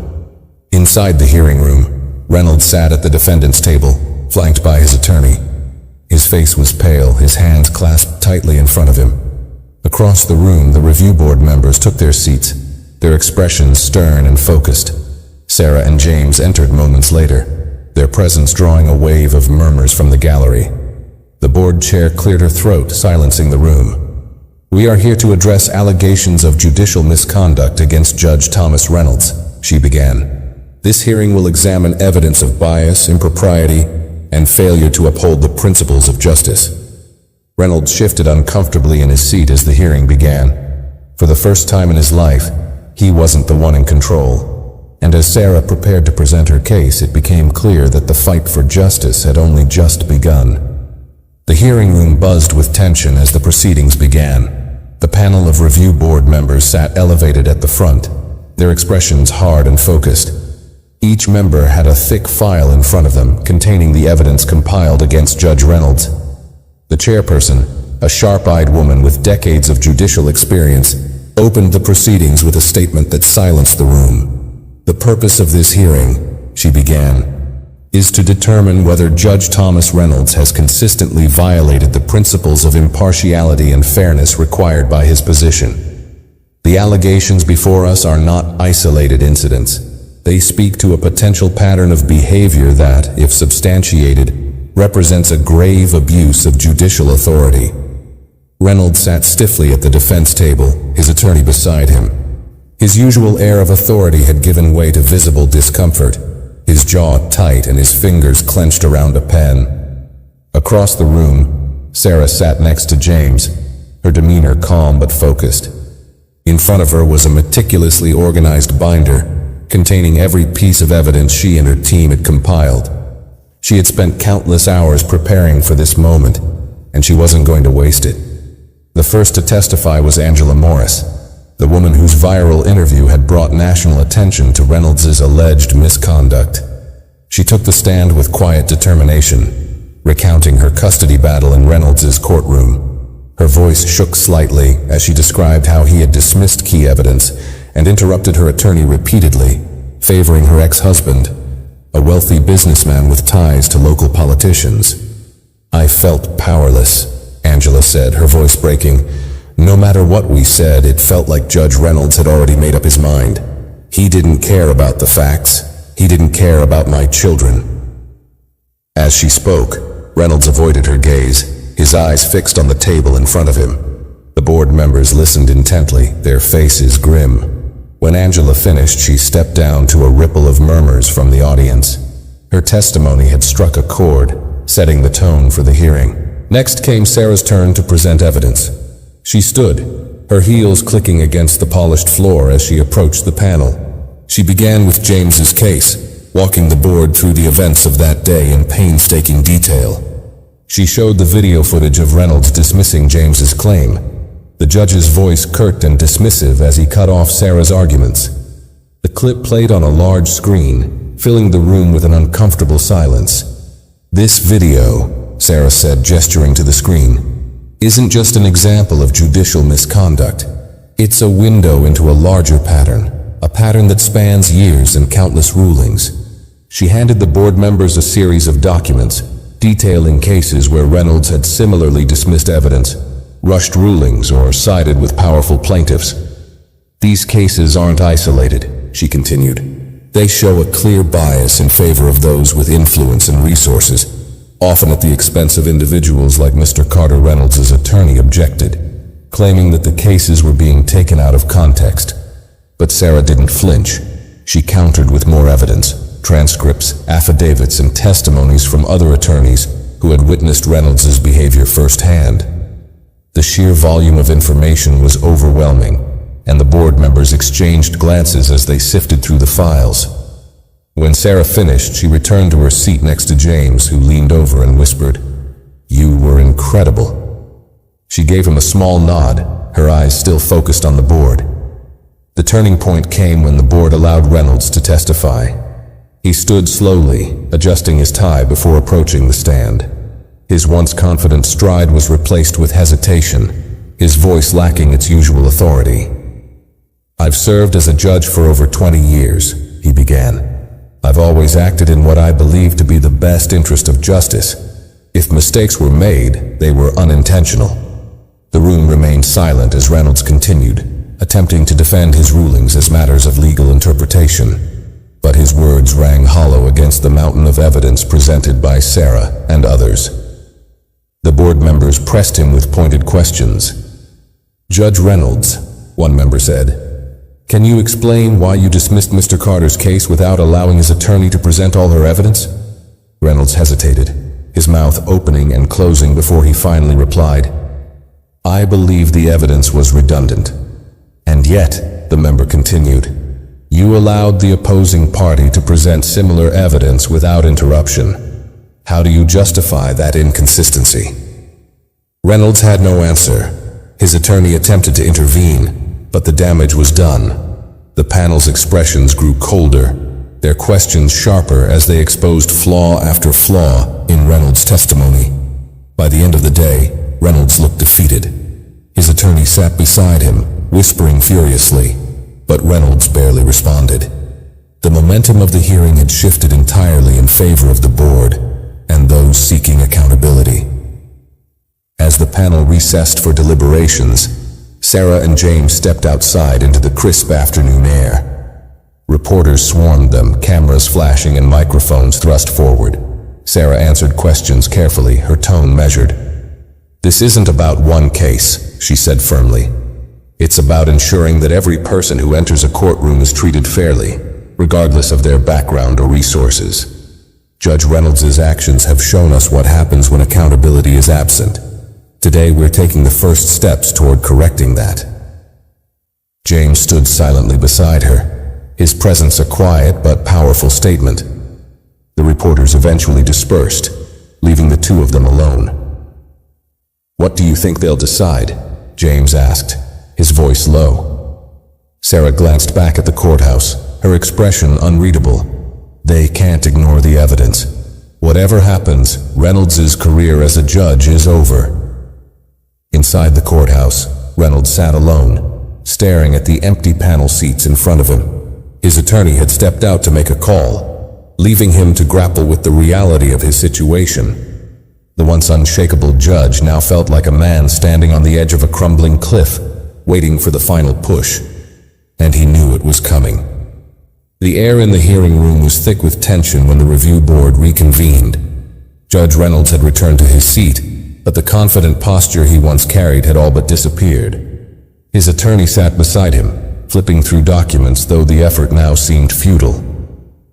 Inside the hearing room, Reynolds sat at the defendant's table, flanked by his attorney. His face was pale, his hands clasped tightly in front of him. Across the room, the review board members took their seats, their expressions stern and focused. Sarah and James entered moments later, their presence drawing a wave of murmurs from the gallery. The board chair cleared her throat, silencing the room. "We are here to address allegations of judicial misconduct against Judge Thomas Reynolds," she began. "This hearing will examine evidence of bias, impropriety, and failure to uphold the principles of justice." Reynolds shifted uncomfortably in his seat as the hearing began. For the first time in his life, he wasn't the one in control. And as Sarah prepared to present her case, it became clear that the fight for justice had only just begun. The hearing room buzzed with tension as the proceedings began. The panel of review board members sat elevated at the front, their expressions hard and focused. Each member had a thick file in front of them containing the evidence compiled against Judge Reynolds. The chairperson, a sharp-eyed woman with decades of judicial experience, opened the proceedings with a statement that silenced the room. "The purpose of this hearing," she began, "is to determine whether Judge Thomas Reynolds has consistently violated the principles of impartiality and fairness required by his position. The allegations before us are not isolated incidents. They speak to a potential pattern of behavior that, if substantiated, represents a grave abuse of judicial authority." Reynolds sat stiffly at the defense table, his attorney beside him. His usual air of authority had given way to visible discomfort, his jaw tight and his fingers clenched around a pen. Across the room, Sarah sat next to James, her demeanor calm but focused. In front of her was a meticulously organized binder containing every piece of evidence she and her team had compiled. She had spent countless hours preparing for this moment, and she wasn't going to waste it. The first to testify was Angela Morris, the woman whose viral interview had brought national attention to Reynolds' alleged misconduct. She took the stand with quiet determination, recounting her custody battle in Reynolds' courtroom. Her voice shook slightly as she described how he had dismissed key evidence and interrupted her attorney repeatedly, favoring her ex-husband, a wealthy businessman with ties to local politicians. "I felt powerless," Angela said, her voice breaking. "No matter what we said, it felt like Judge Reynolds had already made up his mind. He didn't care about the facts. He didn't care about my children." As she spoke, Reynolds avoided her gaze, his eyes fixed on the table in front of him. The board members listened intently, their faces grim. When Angela finished, she stepped down to a ripple of murmurs from the audience. Her testimony had struck a chord, setting the tone for the hearing. Next came Sarah's turn to present evidence. She stood, her heels clicking against the polished floor as she approached the panel. She began with James's case, walking the board through the events of that day in painstaking detail. She showed the video footage of Reynolds dismissing James's claim, the judge's voice curt and dismissive as he cut off Sarah's arguments. The clip played on a large screen, filling the room with an uncomfortable silence. "This video," Sarah said, gesturing to the screen, "isn't just an example of judicial misconduct. It's a window into a larger pattern, a pattern that spans years and countless rulings." She handed the board members a series of documents, detailing cases where Reynolds had similarly dismissed evidence, rushed rulings, or sided with powerful plaintiffs. "These cases aren't isolated," she continued. "They show a clear bias in favor of those with influence and resources, often at the expense of individuals like Mr. Carter." Reynolds' attorney objected, claiming that the cases were being taken out of context. But Sarah didn't flinch. She countered with more evidence, transcripts, affidavits, and testimonies from other attorneys who had witnessed Reynolds' behavior firsthand. The sheer volume of information was overwhelming, and the board members exchanged glances as they sifted through the files. When Sarah finished, she returned to her seat next to James, who leaned over and whispered, "You were incredible." She gave him a small nod, her eyes still focused on the board. The turning point came when the board allowed Reynolds to testify. He stood slowly, adjusting his tie before approaching the stand. His once confident stride was replaced with hesitation, his voice lacking its usual authority. "I've served as a judge for over 20 years, he began. "I've always acted in what I believe to be the best interest of justice. If mistakes were made, they were unintentional." The room remained silent as Reynolds continued, attempting to defend his rulings as matters of legal interpretation. But his words rang hollow against the mountain of evidence presented by Sarah and others. The board members pressed him with pointed questions. "Judge Reynolds," one member said, "can you explain why you dismissed Mr. Carter's case without allowing his attorney to present all her evidence?" Reynolds hesitated, his mouth opening and closing before he finally replied, "I believe the evidence was redundant." "And yet," the member continued, "you allowed the opposing party to present similar evidence without interruption. How do you justify that inconsistency?" Reynolds had no answer. His attorney attempted to intervene, but the damage was done. The panel's expressions grew colder, their questions sharper as they exposed flaw after flaw in Reynolds' testimony. By the end of the day, Reynolds looked defeated. His attorney sat beside him, whispering furiously, but Reynolds barely responded. The momentum of the hearing had shifted entirely in favor of the board and those seeking accountability. As the panel recessed for deliberations, Sarah and James stepped outside into the crisp afternoon air. Reporters swarmed them, cameras flashing and microphones thrust forward. Sarah answered questions carefully, her tone measured. "This isn't about one case," she said firmly. "It's about ensuring that every person who enters a courtroom is treated fairly, regardless of their background or resources. Judge Reynolds' actions have shown us what happens when accountability is absent. Today we're taking the first steps toward correcting that." James stood silently beside her, his presence a quiet but powerful statement. The reporters eventually dispersed, leaving the two of them alone. "What do you think they'll decide?" James asked, his voice low. Sarah glanced back at the courthouse, her expression unreadable. "They can't ignore the evidence. Whatever happens, Reynolds' career as a judge is over." Inside the courthouse, Reynolds sat alone, staring at the empty panel seats in front of him. His attorney had stepped out to make a call, leaving him to grapple with the reality of his situation. The once unshakable judge now felt like a man standing on the edge of a crumbling cliff, waiting for the final push. And he knew it was coming. The air in the hearing room was thick with tension when the review board reconvened. Judge Reynolds had returned to his seat, but the confident posture he once carried had all but disappeared. His attorney sat beside him, flipping through documents, though the effort now seemed futile.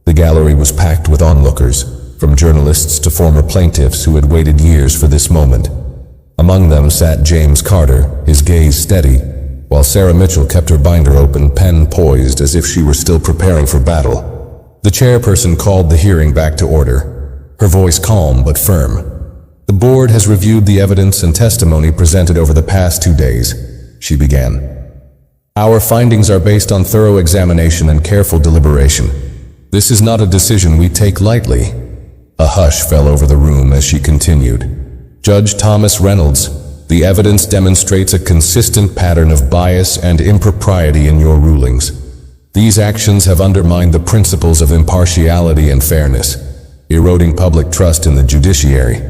The gallery was packed with onlookers, from journalists to former plaintiffs who had waited years for this moment. Among them sat James Carter, his gaze steady, while Sarah Mitchell kept her binder open, pen poised as if she were still preparing for battle. The chairperson called the hearing back to order, her voice calm but firm. "The board has reviewed the evidence and testimony presented over the past 2 days," she began. "Our findings are based on thorough examination and careful deliberation. This is not a decision we take lightly." A hush fell over the room as she continued. "Judge Thomas Reynolds, the evidence demonstrates a consistent pattern of bias and impropriety in your rulings. These actions have undermined the principles of impartiality and fairness, eroding public trust in the judiciary.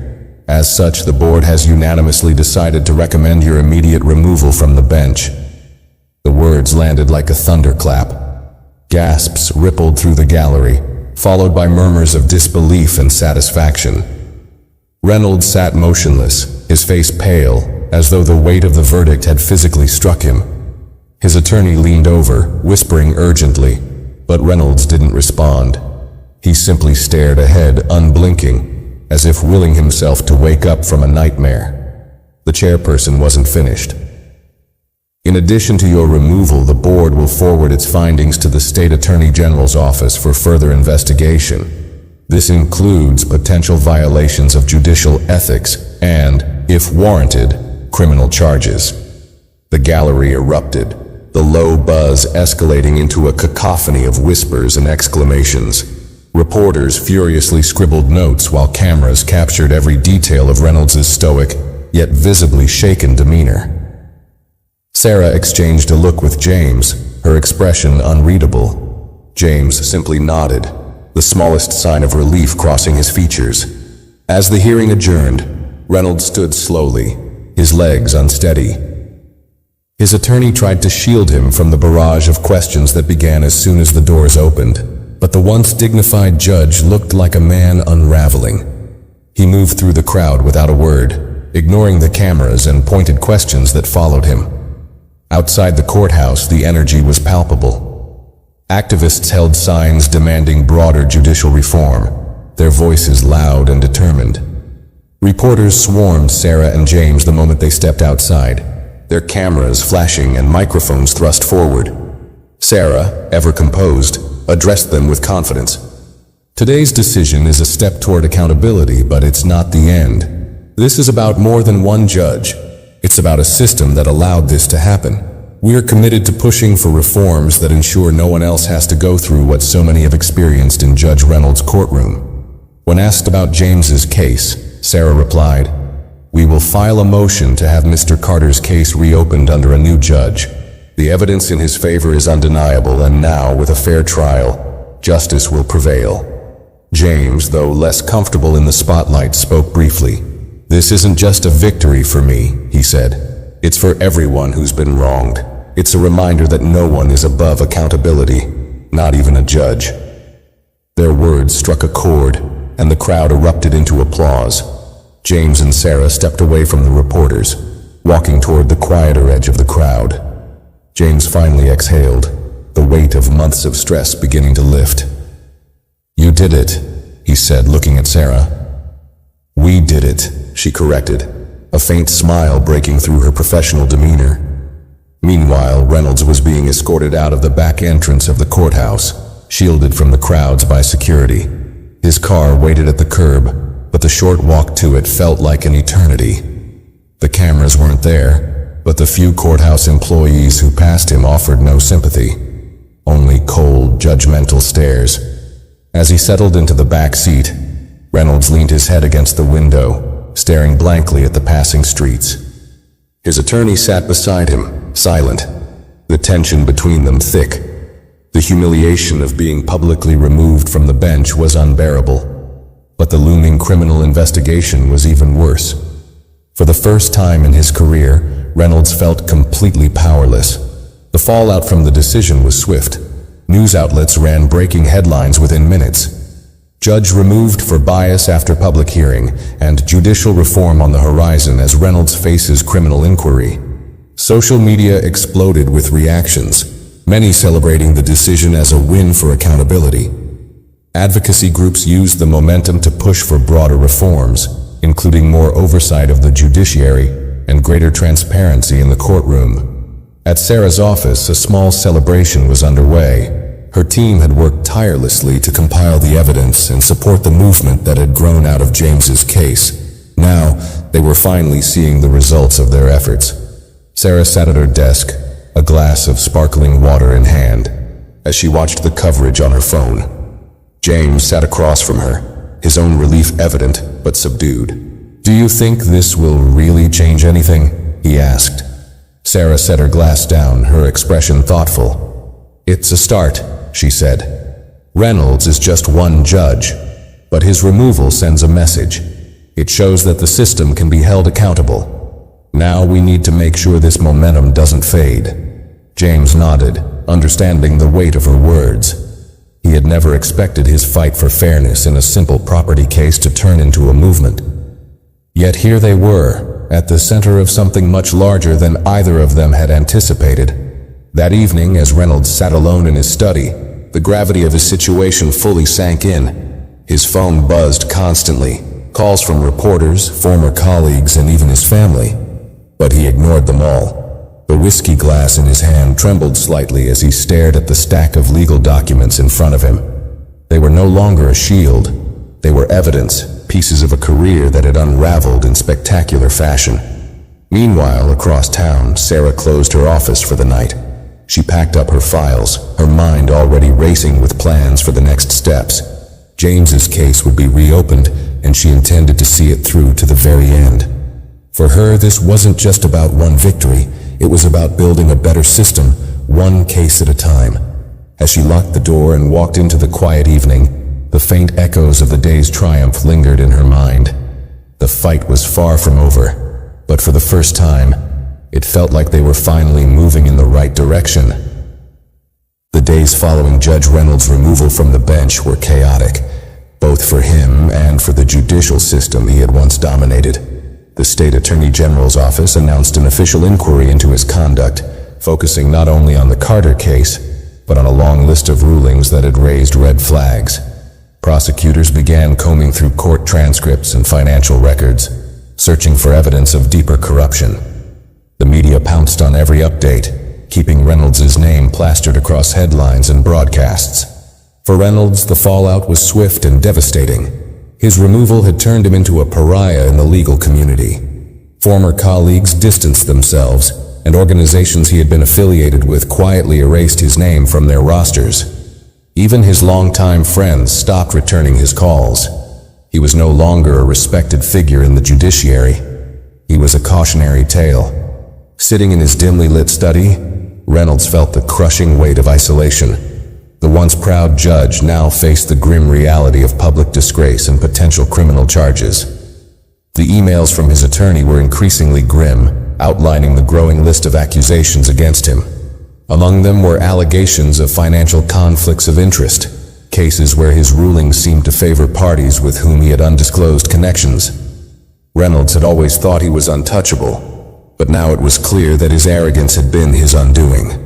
As such, the board has unanimously decided to recommend your immediate removal from the bench." The words landed like a thunderclap. Gasps rippled through the gallery, followed by murmurs of disbelief and satisfaction. Reynolds sat motionless, his face pale, as though the weight of the verdict had physically struck him. His attorney leaned over, whispering urgently, but Reynolds didn't respond. He simply stared ahead, unblinking, as if willing himself to wake up from a nightmare. The chairperson wasn't finished. "In addition to your removal, the board will forward its findings to the State Attorney General's office for further investigation. This includes potential violations of judicial ethics and, if warranted, criminal charges." The gallery erupted, the low buzz escalating into a cacophony of whispers and exclamations. Reporters furiously scribbled notes while cameras captured every detail of Reynolds' stoic, yet visibly shaken demeanor. Sarah exchanged a look with James, her expression unreadable. James simply nodded, the smallest sign of relief crossing his features. As the hearing adjourned, Reynolds stood slowly, his legs unsteady. His attorney tried to shield him from the barrage of questions that began as soon as the doors opened, but the once dignified judge looked like a man unraveling. He moved through the crowd without a word, ignoring the cameras and pointed questions that followed him. Outside the courthouse, the energy was palpable. Activists held signs demanding broader judicial reform, their voices loud and determined. Reporters swarmed Sarah and James the moment they stepped outside, their cameras flashing and microphones thrust forward. Sarah, ever composed, addressed them with confidence. "Today's decision is a step toward accountability, but it's not the end. This is about more than one judge. It's about a system that allowed this to happen. We're committed to pushing for reforms that ensure no one else has to go through what so many have experienced in Judge Reynolds' courtroom. When asked about James's case, Sarah replied, "We will file a motion to have Mr. Carter's case reopened under a new judge. The evidence in his favor is undeniable, and now, with a fair trial, justice will prevail." James, though less comfortable in the spotlight, spoke briefly. "This isn't just a victory for me," he said. "It's for everyone who's been wronged. It's a reminder that no one is above accountability, not even a judge." Their words struck a chord, and the crowd erupted into applause. James and Sarah stepped away from the reporters, walking toward the quieter edge of the crowd. James finally exhaled, the weight of months of stress beginning to lift. "You did it," he said, looking at Sarah. "We did it," she corrected, a faint smile breaking through her professional demeanor. Meanwhile, Reynolds was being escorted out of the back entrance of the courthouse, shielded from the crowds by security. His car waited at the curb, but the short walk to it felt like an eternity. The cameras weren't there, but the few courthouse employees who passed him offered no sympathy, only cold, judgmental stares. As he settled into the back seat, Reynolds leaned his head against the window, staring blankly at the passing streets. His attorney sat beside him, silent, the tension between them thick. The humiliation of being publicly removed from the bench was unbearable, but the looming criminal investigation was even worse. For the first time in his career, Reynolds felt completely powerless. The fallout from the decision was swift. News outlets ran breaking headlines within minutes. Judge removed for bias after public hearing, and judicial reform on the horizon as Reynolds faces criminal inquiry. Social media exploded with reactions, many celebrating the decision as a win for accountability. Advocacy groups used the momentum to push for broader reforms, including more oversight of the judiciary and greater transparency in the courtroom. At Sarah's office, a small celebration was underway. Her team had worked tirelessly to compile the evidence and support the movement that had grown out of James's case. Now, they were finally seeing the results of their efforts. Sarah sat at her desk, a glass of sparkling water in hand, as she watched the coverage on her phone. James sat across from her, his own relief evident but subdued. "Do you think this will really change anything?" he asked. Sarah set her glass down, her expression thoughtful. "It's a start," she said. "Reynolds is just one judge, but his removal sends a message. It shows that the system can be held accountable. Now we need to make sure this momentum doesn't fade." James nodded, understanding the weight of her words. He had never expected his fight for fairness in a simple property case to turn into a movement. Yet here they were, at the center of something much larger than either of them had anticipated. That evening, as Reynolds sat alone in his study, the gravity of his situation fully sank in. His phone buzzed constantly, calls from reporters, former colleagues, and even his family. But he ignored them all. The whiskey glass in his hand trembled slightly as he stared at the stack of legal documents in front of him. They were no longer a shield. They were evidence, pieces of a career that had unraveled in spectacular fashion. Meanwhile, across town, Sarah closed her office for the night. She packed up her files, her mind already racing with plans for the next steps. James's case would be reopened, and she intended to see it through to the very end. For her, this wasn't just about one victory. It was about building a better system, one case at a time. As she locked the door and walked into the quiet evening, the faint echoes of the day's triumph lingered in her mind. The fight was far from over, but for the first time, it felt like they were finally moving in the right direction. The days following Judge Reynolds' removal from the bench were chaotic, both for him and for the judicial system he had once dominated. The state attorney general's office announced an official inquiry into his conduct, focusing not only on the Carter case, but on a long list of rulings that had raised red flags. Prosecutors began combing through court transcripts and financial records, searching for evidence of deeper corruption. The media pounced on every update, keeping Reynolds' name plastered across headlines and broadcasts. For Reynolds, the fallout was swift and devastating. His removal had turned him into a pariah in the legal community. Former colleagues distanced themselves, and organizations he had been affiliated with quietly erased his name from their rosters. Even his longtime friends stopped returning his calls. He was no longer a respected figure in the judiciary. He was a cautionary tale. Sitting in his dimly lit study, Reynolds felt the crushing weight of isolation. The once proud judge now faced the grim reality of public disgrace and potential criminal charges. The emails from his attorney were increasingly grim, outlining the growing list of accusations against him. Among them were allegations of financial conflicts of interest, cases where his rulings seemed to favor parties with whom he had undisclosed connections. Reynolds had always thought he was untouchable, but now it was clear that his arrogance had been his undoing.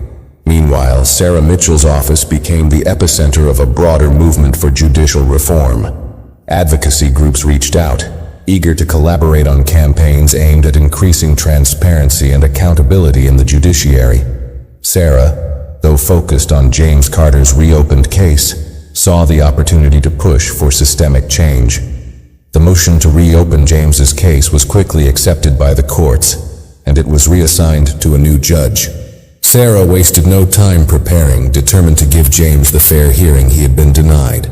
Meanwhile, Sarah Mitchell's office became the epicenter of a broader movement for judicial reform. Advocacy groups reached out, eager to collaborate on campaigns aimed at increasing transparency and accountability in the judiciary. Sarah, though focused on James Carter's reopened case, saw the opportunity to push for systemic change. The motion to reopen James's case was quickly accepted by the courts, and it was reassigned to a new judge. Sarah wasted no time preparing, determined to give James the fair hearing he had been denied.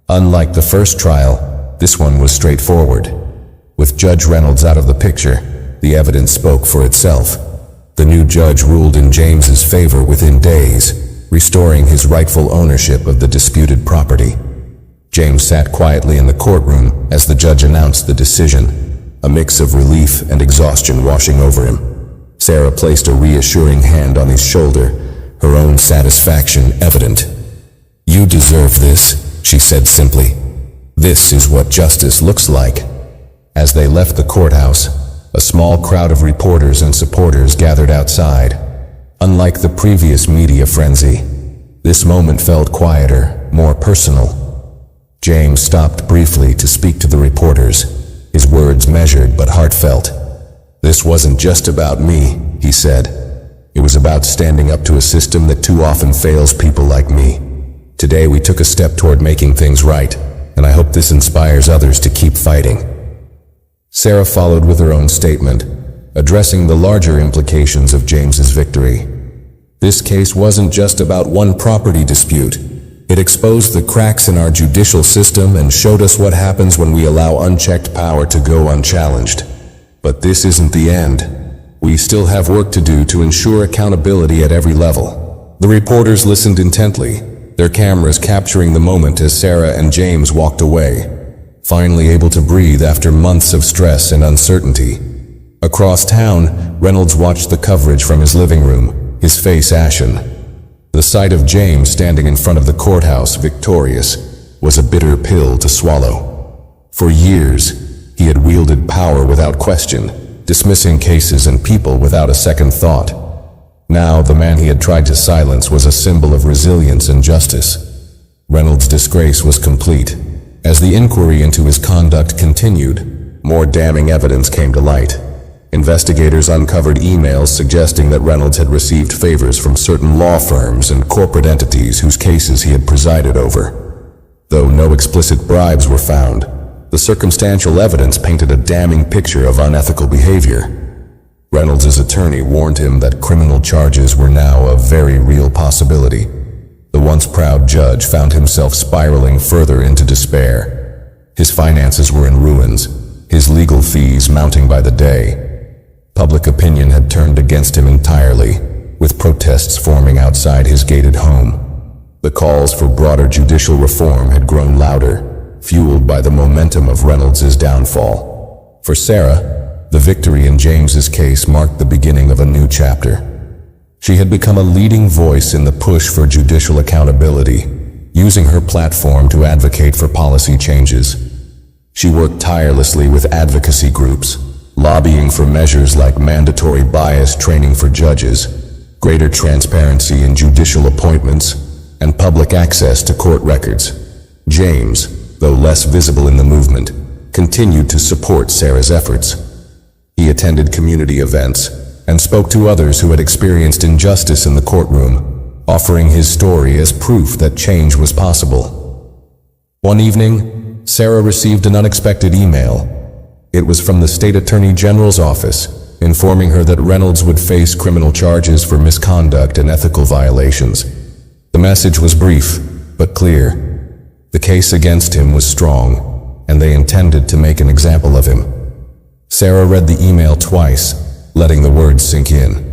Unlike the first trial, this one was straightforward. With Judge Reynolds out of the picture, the evidence spoke for itself. The new judge ruled in James's favor within days, restoring his rightful ownership of the disputed property. James sat quietly in the courtroom as the judge announced the decision, a mix of relief and exhaustion washing over him. Sarah placed a reassuring hand on his shoulder, her own satisfaction evident. "You deserve this," she said simply. "This is what justice looks like." As they left the courthouse, a small crowd of reporters and supporters gathered outside. Unlike the previous media frenzy, this moment felt quieter, more personal. James stopped briefly to speak to the reporters, his words measured but heartfelt. "This wasn't just about me," he said. "It was about standing up to a system that too often fails people like me. Today we took a step toward making things right, and I hope this inspires others to keep fighting." Sarah followed with her own statement, addressing the larger implications of James's victory. This case wasn't just about one property dispute. It exposed the cracks in our judicial system and showed us what happens when we allow unchecked power to go unchallenged. But this isn't the end. We still have work to do to ensure accountability at every level. The reporters listened intently, their cameras capturing the moment as Sarah and James walked away, finally able to breathe after months of stress and uncertainty. Across town, Reynolds watched the coverage from his living room, his face ashen. The sight of James standing in front of the courthouse, victorious, was a bitter pill to swallow. For years, he had wielded power without question, dismissing cases and people without a second thought. Now, the man he had tried to silence was a symbol of resilience and justice. Reynolds' disgrace was complete. As the inquiry into his conduct continued, more damning evidence came to light. Investigators uncovered emails suggesting that Reynolds had received favors from certain law firms and corporate entities whose cases he had presided over. Though no explicit bribes were found, the circumstantial evidence painted a damning picture of unethical behavior. Reynolds' attorney warned him that criminal charges were now a very real possibility. The once proud judge found himself spiraling further into despair. His finances were in ruins, his legal fees mounting by the day. Public opinion had turned against him entirely, with protests forming outside his gated home. The calls for broader judicial reform had grown louder, fueled by the momentum of Reynolds' downfall. For Sarah, the victory in James's case marked the beginning of a new chapter. She had become a leading voice in the push for judicial accountability, using her platform to advocate for policy changes. She worked tirelessly with advocacy groups, lobbying for measures like mandatory bias training for judges, greater transparency in judicial appointments, and public access to court records. James, though less visible in the movement, continued to support Sarah's efforts. He attended community events and spoke to others who had experienced injustice in the courtroom, offering his story as proof that change was possible. One evening, Sarah received an unexpected email. It was from the State Attorney General's office, informing her that Reynolds would face criminal charges for misconduct and ethical violations. The message was brief, but clear. The case against him was strong, and they intended to make an example of him. Sarah read the email twice, letting the words sink in.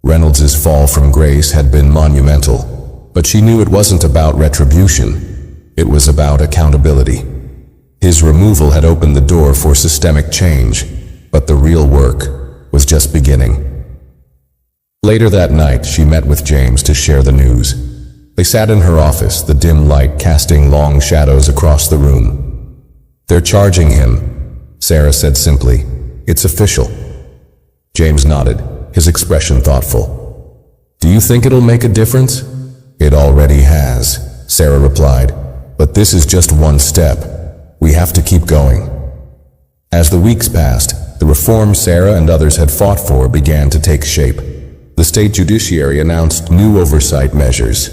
Reynolds' fall from grace had been monumental, but she knew it wasn't about retribution. It was about accountability. His removal had opened the door for systemic change, but the real work was just beginning. Later that night, she met with James to share the news. They sat in her office, the dim light casting long shadows across the room. "They're charging him," Sarah said simply. "It's official." James nodded, his expression thoughtful. "Do you think it'll make a difference?" "It already has," Sarah replied. "But this is just one step. We have to keep going." As the weeks passed, the reforms Sarah and others had fought for began to take shape. The state judiciary announced new oversight measures,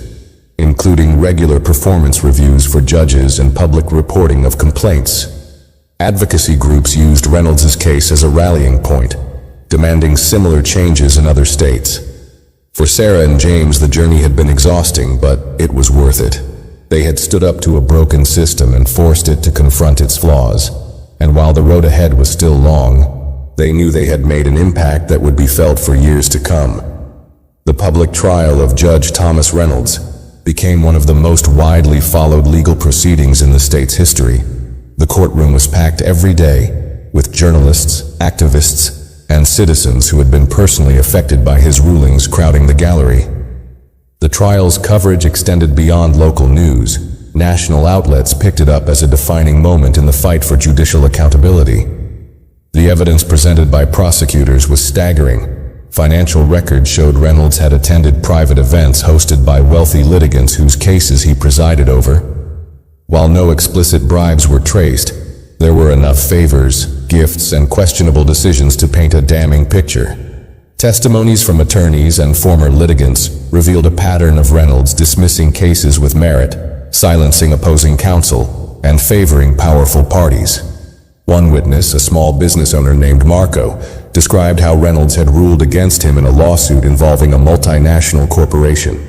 including regular performance reviews for judges and public reporting of complaints. Advocacy groups used Reynolds' case as a rallying point, demanding similar changes in other states. For Sarah and James, the journey had been exhausting, but it was worth it. They had stood up to a broken system and forced it to confront its flaws. And while the road ahead was still long, they knew they had made an impact that would be felt for years to come. The public trial of Judge Thomas Reynolds became one of the most widely followed legal proceedings in the state's history. The courtroom was packed every day with journalists, activists, and citizens who had been personally affected by his rulings crowding the gallery. The trial's coverage extended beyond local news. National outlets picked it up as a defining moment in the fight for judicial accountability. The evidence presented by prosecutors was staggering. Financial records showed Reynolds had attended private events hosted by wealthy litigants whose cases he presided over. While no explicit bribes were traced, there were enough favors, gifts, and questionable decisions to paint a damning picture. Testimonies from attorneys and former litigants revealed a pattern of Reynolds dismissing cases with merit, silencing opposing counsel, and favoring powerful parties. One witness, a small business owner named Marco, described how Reynolds had ruled against him in a lawsuit involving a multinational corporation.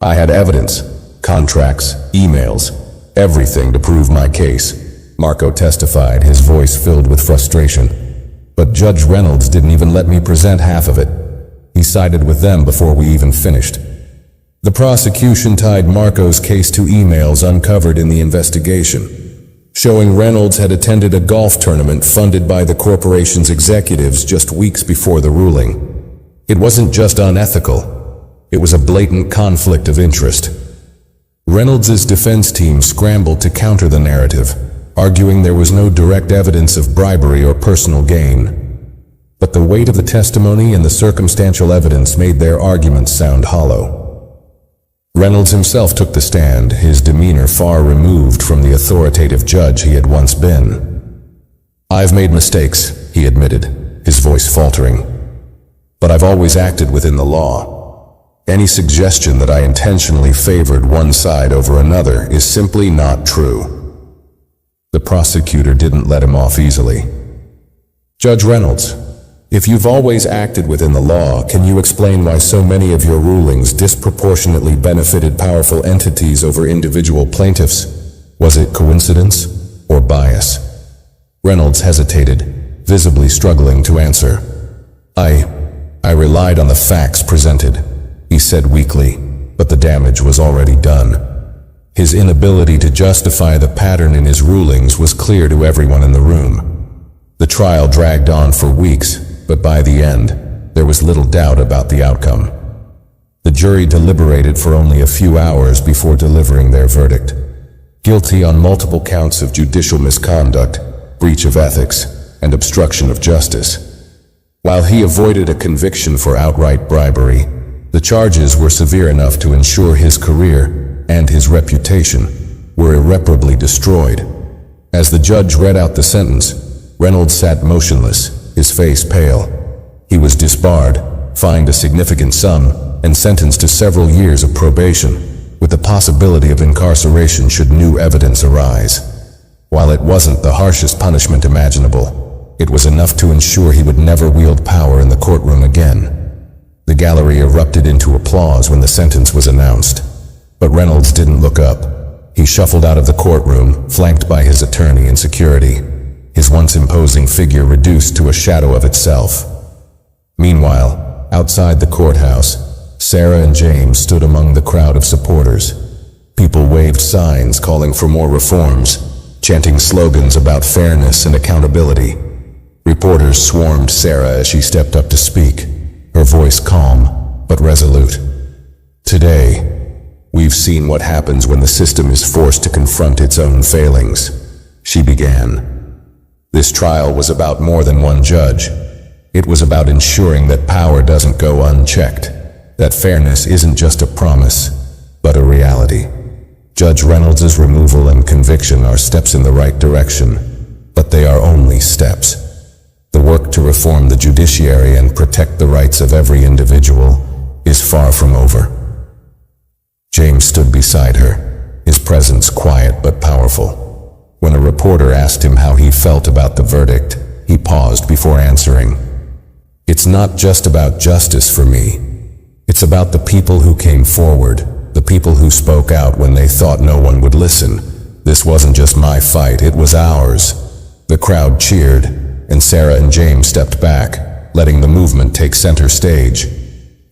"I had evidence, contracts, emails, everything to prove my case," Marco testified, his voice filled with frustration. "But Judge Reynolds didn't even let me present half of it. He sided with them before we even finished." The prosecution tied Marco's case to emails uncovered in the investigation, showing Reynolds had attended a golf tournament funded by the corporation's executives just weeks before the ruling. It wasn't just unethical, it was a blatant conflict of interest. Reynolds' defense team scrambled to counter the narrative, arguing there was no direct evidence of bribery or personal gain. But the weight of the testimony and the circumstantial evidence made their arguments sound hollow. Reynolds himself took the stand, his demeanor far removed from the authoritative judge he had once been. "I've made mistakes," he admitted, his voice faltering. "But I've always acted within the law. Any suggestion that I intentionally favored one side over another is simply not true." The prosecutor didn't let him off easily. "Judge Reynolds, if you've always acted within the law, can you explain why so many of your rulings disproportionately benefited powerful entities over individual plaintiffs? Was it coincidence or bias?" Reynolds hesitated, visibly struggling to answer. I relied on the facts presented," he said weakly, but the damage was already done. His inability to justify the pattern in his rulings was clear to everyone in the room. The trial dragged on for weeks, but by the end, there was little doubt about the outcome. The jury deliberated for only a few hours before delivering their verdict. Guilty on multiple counts of judicial misconduct, breach of ethics, and obstruction of justice. While he avoided a conviction for outright bribery, the charges were severe enough to ensure his career and his reputation were irreparably destroyed. As the judge read out the sentence, Reynolds sat motionless, his face pale. He was disbarred, fined a significant sum, and sentenced to several years of probation, with the possibility of incarceration should new evidence arise. While it wasn't the harshest punishment imaginable, It was enough to ensure he would never wield power in the courtroom again. The gallery erupted into applause when the sentence was announced. But Reynolds didn't look up. He shuffled out of the courtroom, flanked by his attorney and security, his once imposing figure reduced to a shadow of itself. Meanwhile, outside the courthouse, Sarah and James stood among the crowd of supporters. People waved signs calling for more reforms, chanting slogans about fairness and accountability. Reporters swarmed Sarah as she stepped up to speak, her voice calm but resolute. "Today, we've seen what happens when the system is forced to confront its own failings," she began. This trial was about more than one judge. It was about ensuring that power doesn't go unchecked, that fairness isn't just a promise, but a reality. Judge Reynolds' removal and conviction are steps in the right direction, but they are only steps. The work to reform the judiciary and protect the rights of every individual is far from over. James stood beside her, his presence quiet but powerful. When a reporter asked him how he felt about the verdict, he paused before answering. "It's not just about justice for me. It's about the people who came forward, the people who spoke out when they thought no one would listen. This wasn't just my fight, it was ours." The crowd cheered, and Sarah and James stepped back, letting the movement take center stage.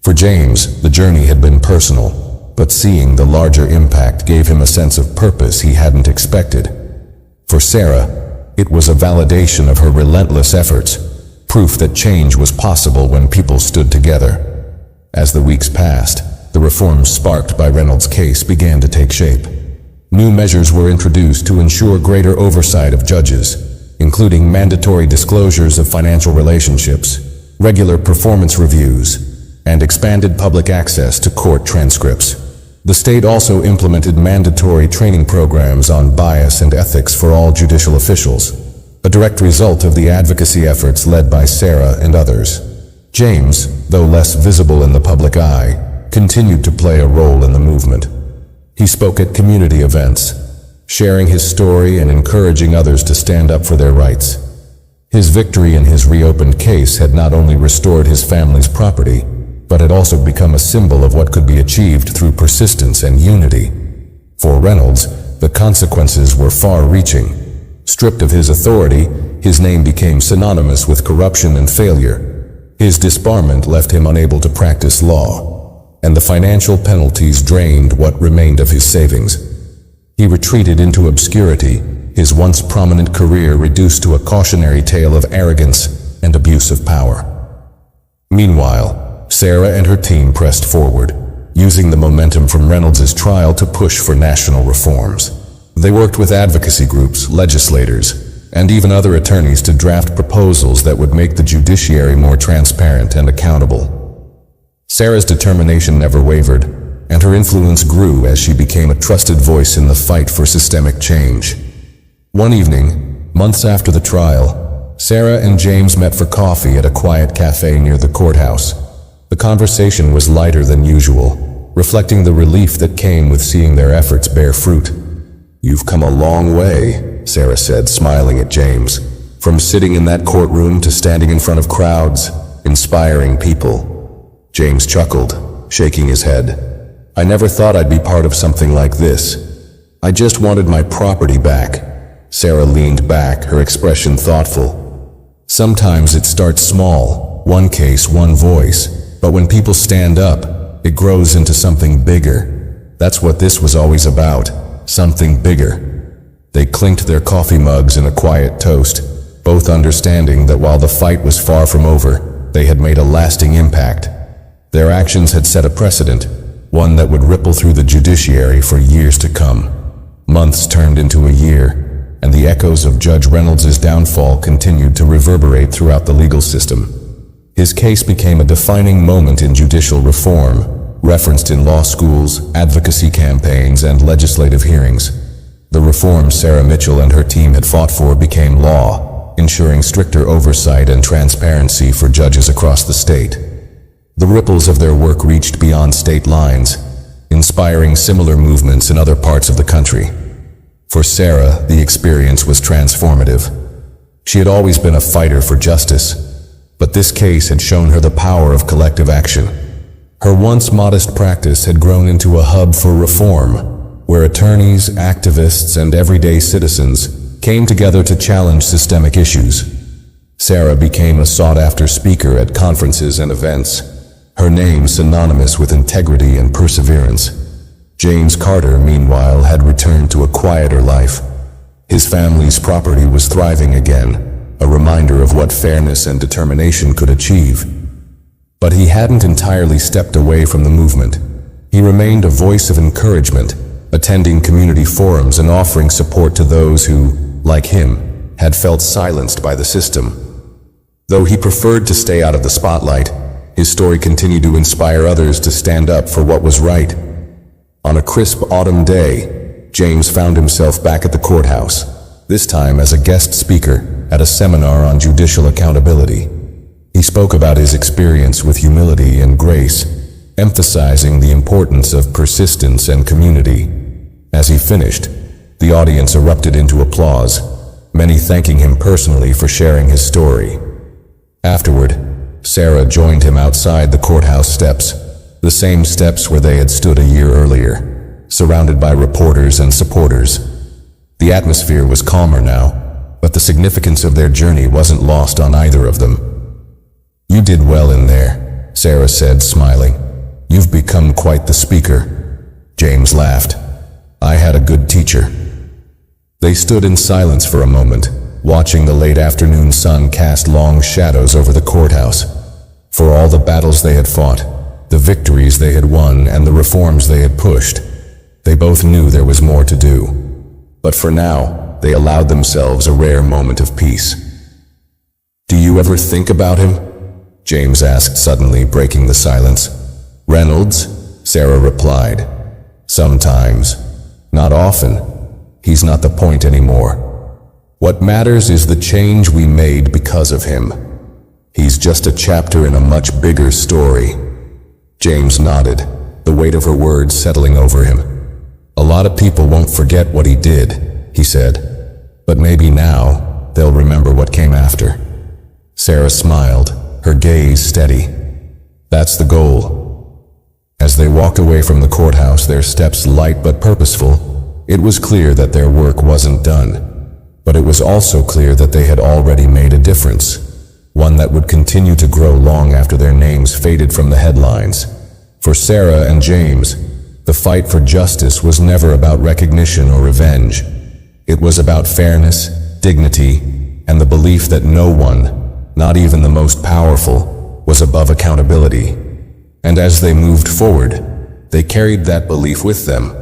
For James, the journey had been personal, but seeing the larger impact gave him a sense of purpose he hadn't expected. For Sarah, it was a validation of her relentless efforts, proof that change was possible when people stood together. As the weeks passed, the reforms sparked by Reynolds' case began to take shape. New measures were introduced to ensure greater oversight of judges, including mandatory disclosures of financial relationships, regular performance reviews, and expanded public access to court transcripts. The state also implemented mandatory training programs on bias and ethics for all judicial officials, a direct result of the advocacy efforts led by Sarah and others. James, though less visible in the public eye, continued to play a role in the movement. He spoke at community events, sharing his story and encouraging others to stand up for their rights. His victory in his reopened case had not only restored his family's property, but had also become a symbol of what could be achieved through persistence and unity. For Reynolds, the consequences were far-reaching. Stripped of his authority, his name became synonymous with corruption and failure. His disbarment left him unable to practice law, and the financial penalties drained what remained of his savings. He retreated into obscurity, his once prominent career reduced to a cautionary tale of arrogance and abuse of power. Meanwhile, Sarah and her team pressed forward, using the momentum from Reynolds' trial to push for national reforms. They worked with advocacy groups, legislators, and even other attorneys to draft proposals that would make the judiciary more transparent and accountable. Sarah's determination never wavered, and her influence grew as she became a trusted voice in the fight for systemic change. One evening, months after the trial, Sarah and James met for coffee at a quiet cafe near the courthouse. The conversation was lighter than usual, reflecting the relief that came with seeing their efforts bear fruit. "You've come a long way," Sarah said, smiling at James. "From sitting in that courtroom to standing in front of crowds, inspiring people." James chuckled, shaking his head. "I never thought I'd be part of something like this. I just wanted my property back." Sarah leaned back, her expression thoughtful. "Sometimes it starts small, one case, one voice, but when people stand up, it grows into something bigger. That's what this was always about, something bigger." They clinked their coffee mugs in a quiet toast, both understanding that while the fight was far from over, they had made a lasting impact. Their actions had set a precedent, one that would ripple through the judiciary for years to come. Months turned into a year, and the echoes of Judge Reynolds' downfall continued to reverberate throughout the legal system. His case became a defining moment in judicial reform, referenced in law schools, advocacy campaigns, and legislative hearings. The reforms Sarah Mitchell and her team had fought for became law, ensuring stricter oversight and transparency for judges across the state. The ripples of their work reached beyond state lines, inspiring similar movements in other parts of the country. For Sarah, the experience was transformative. She had always been a fighter for justice, but this case had shown her the power of collective action. Her once modest practice had grown into a hub for reform, where attorneys, activists, and everyday citizens came together to challenge systemic issues. Sarah became a sought-after speaker at conferences and events, her name synonymous with integrity and perseverance. James Carter, meanwhile, had returned to a quieter life. His family's property was thriving again, a reminder of what fairness and determination could achieve. But he hadn't entirely stepped away from the movement. He remained a voice of encouragement, attending community forums and offering support to those who, like him, had felt silenced by the system. Though he preferred to stay out of the spotlight, his story continued to inspire others to stand up for what was right. On a crisp autumn day, James found himself back at the courthouse, this time as a guest speaker at a seminar on judicial accountability. He spoke about his experience with humility and grace, emphasizing the importance of persistence and community. As he finished, the audience erupted into applause, many thanking him personally for sharing his story. Afterward, Sarah joined him outside the courthouse steps, the same steps where they had stood a year earlier, surrounded by reporters and supporters. The atmosphere was calmer now, but the significance of their journey wasn't lost on either of them. "You did well in there," Sarah said, smiling. "You've become quite the speaker." James laughed. "I had a good teacher." They stood in silence for a moment, watching the late afternoon sun cast long shadows over the courthouse. For all the battles they had fought, the victories they had won, and the reforms they had pushed, they both knew there was more to do. But for now, they allowed themselves a rare moment of peace. "Do you ever think about him?" James asked suddenly, breaking the silence. "Reynolds?" Sarah replied. "Sometimes. Not often. He's not the point anymore. What matters is the change we made because of him. He's just a chapter in a much bigger story." James nodded, the weight of her words settling over him. "A lot of people won't forget what he did," he said. "But maybe now, they'll remember what came after." Sarah smiled, her gaze steady. "That's the goal." As they walked away from the courthouse, their steps light but purposeful, it was clear that their work wasn't done. But it was also clear that they had already made a difference, one that would continue to grow long after their names faded from the headlines. For Sarah and James, the fight for justice was never about recognition or revenge. It was about fairness, dignity, and the belief that no one, not even the most powerful, was above accountability. And as they moved forward, they carried that belief with them,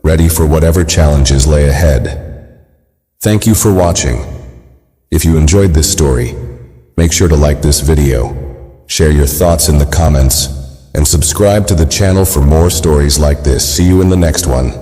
ready for whatever challenges lay ahead. Thank you for watching. If you enjoyed this story, make sure to like this video, share your thoughts in the comments, and subscribe to the channel for more stories like this. See you in the next one.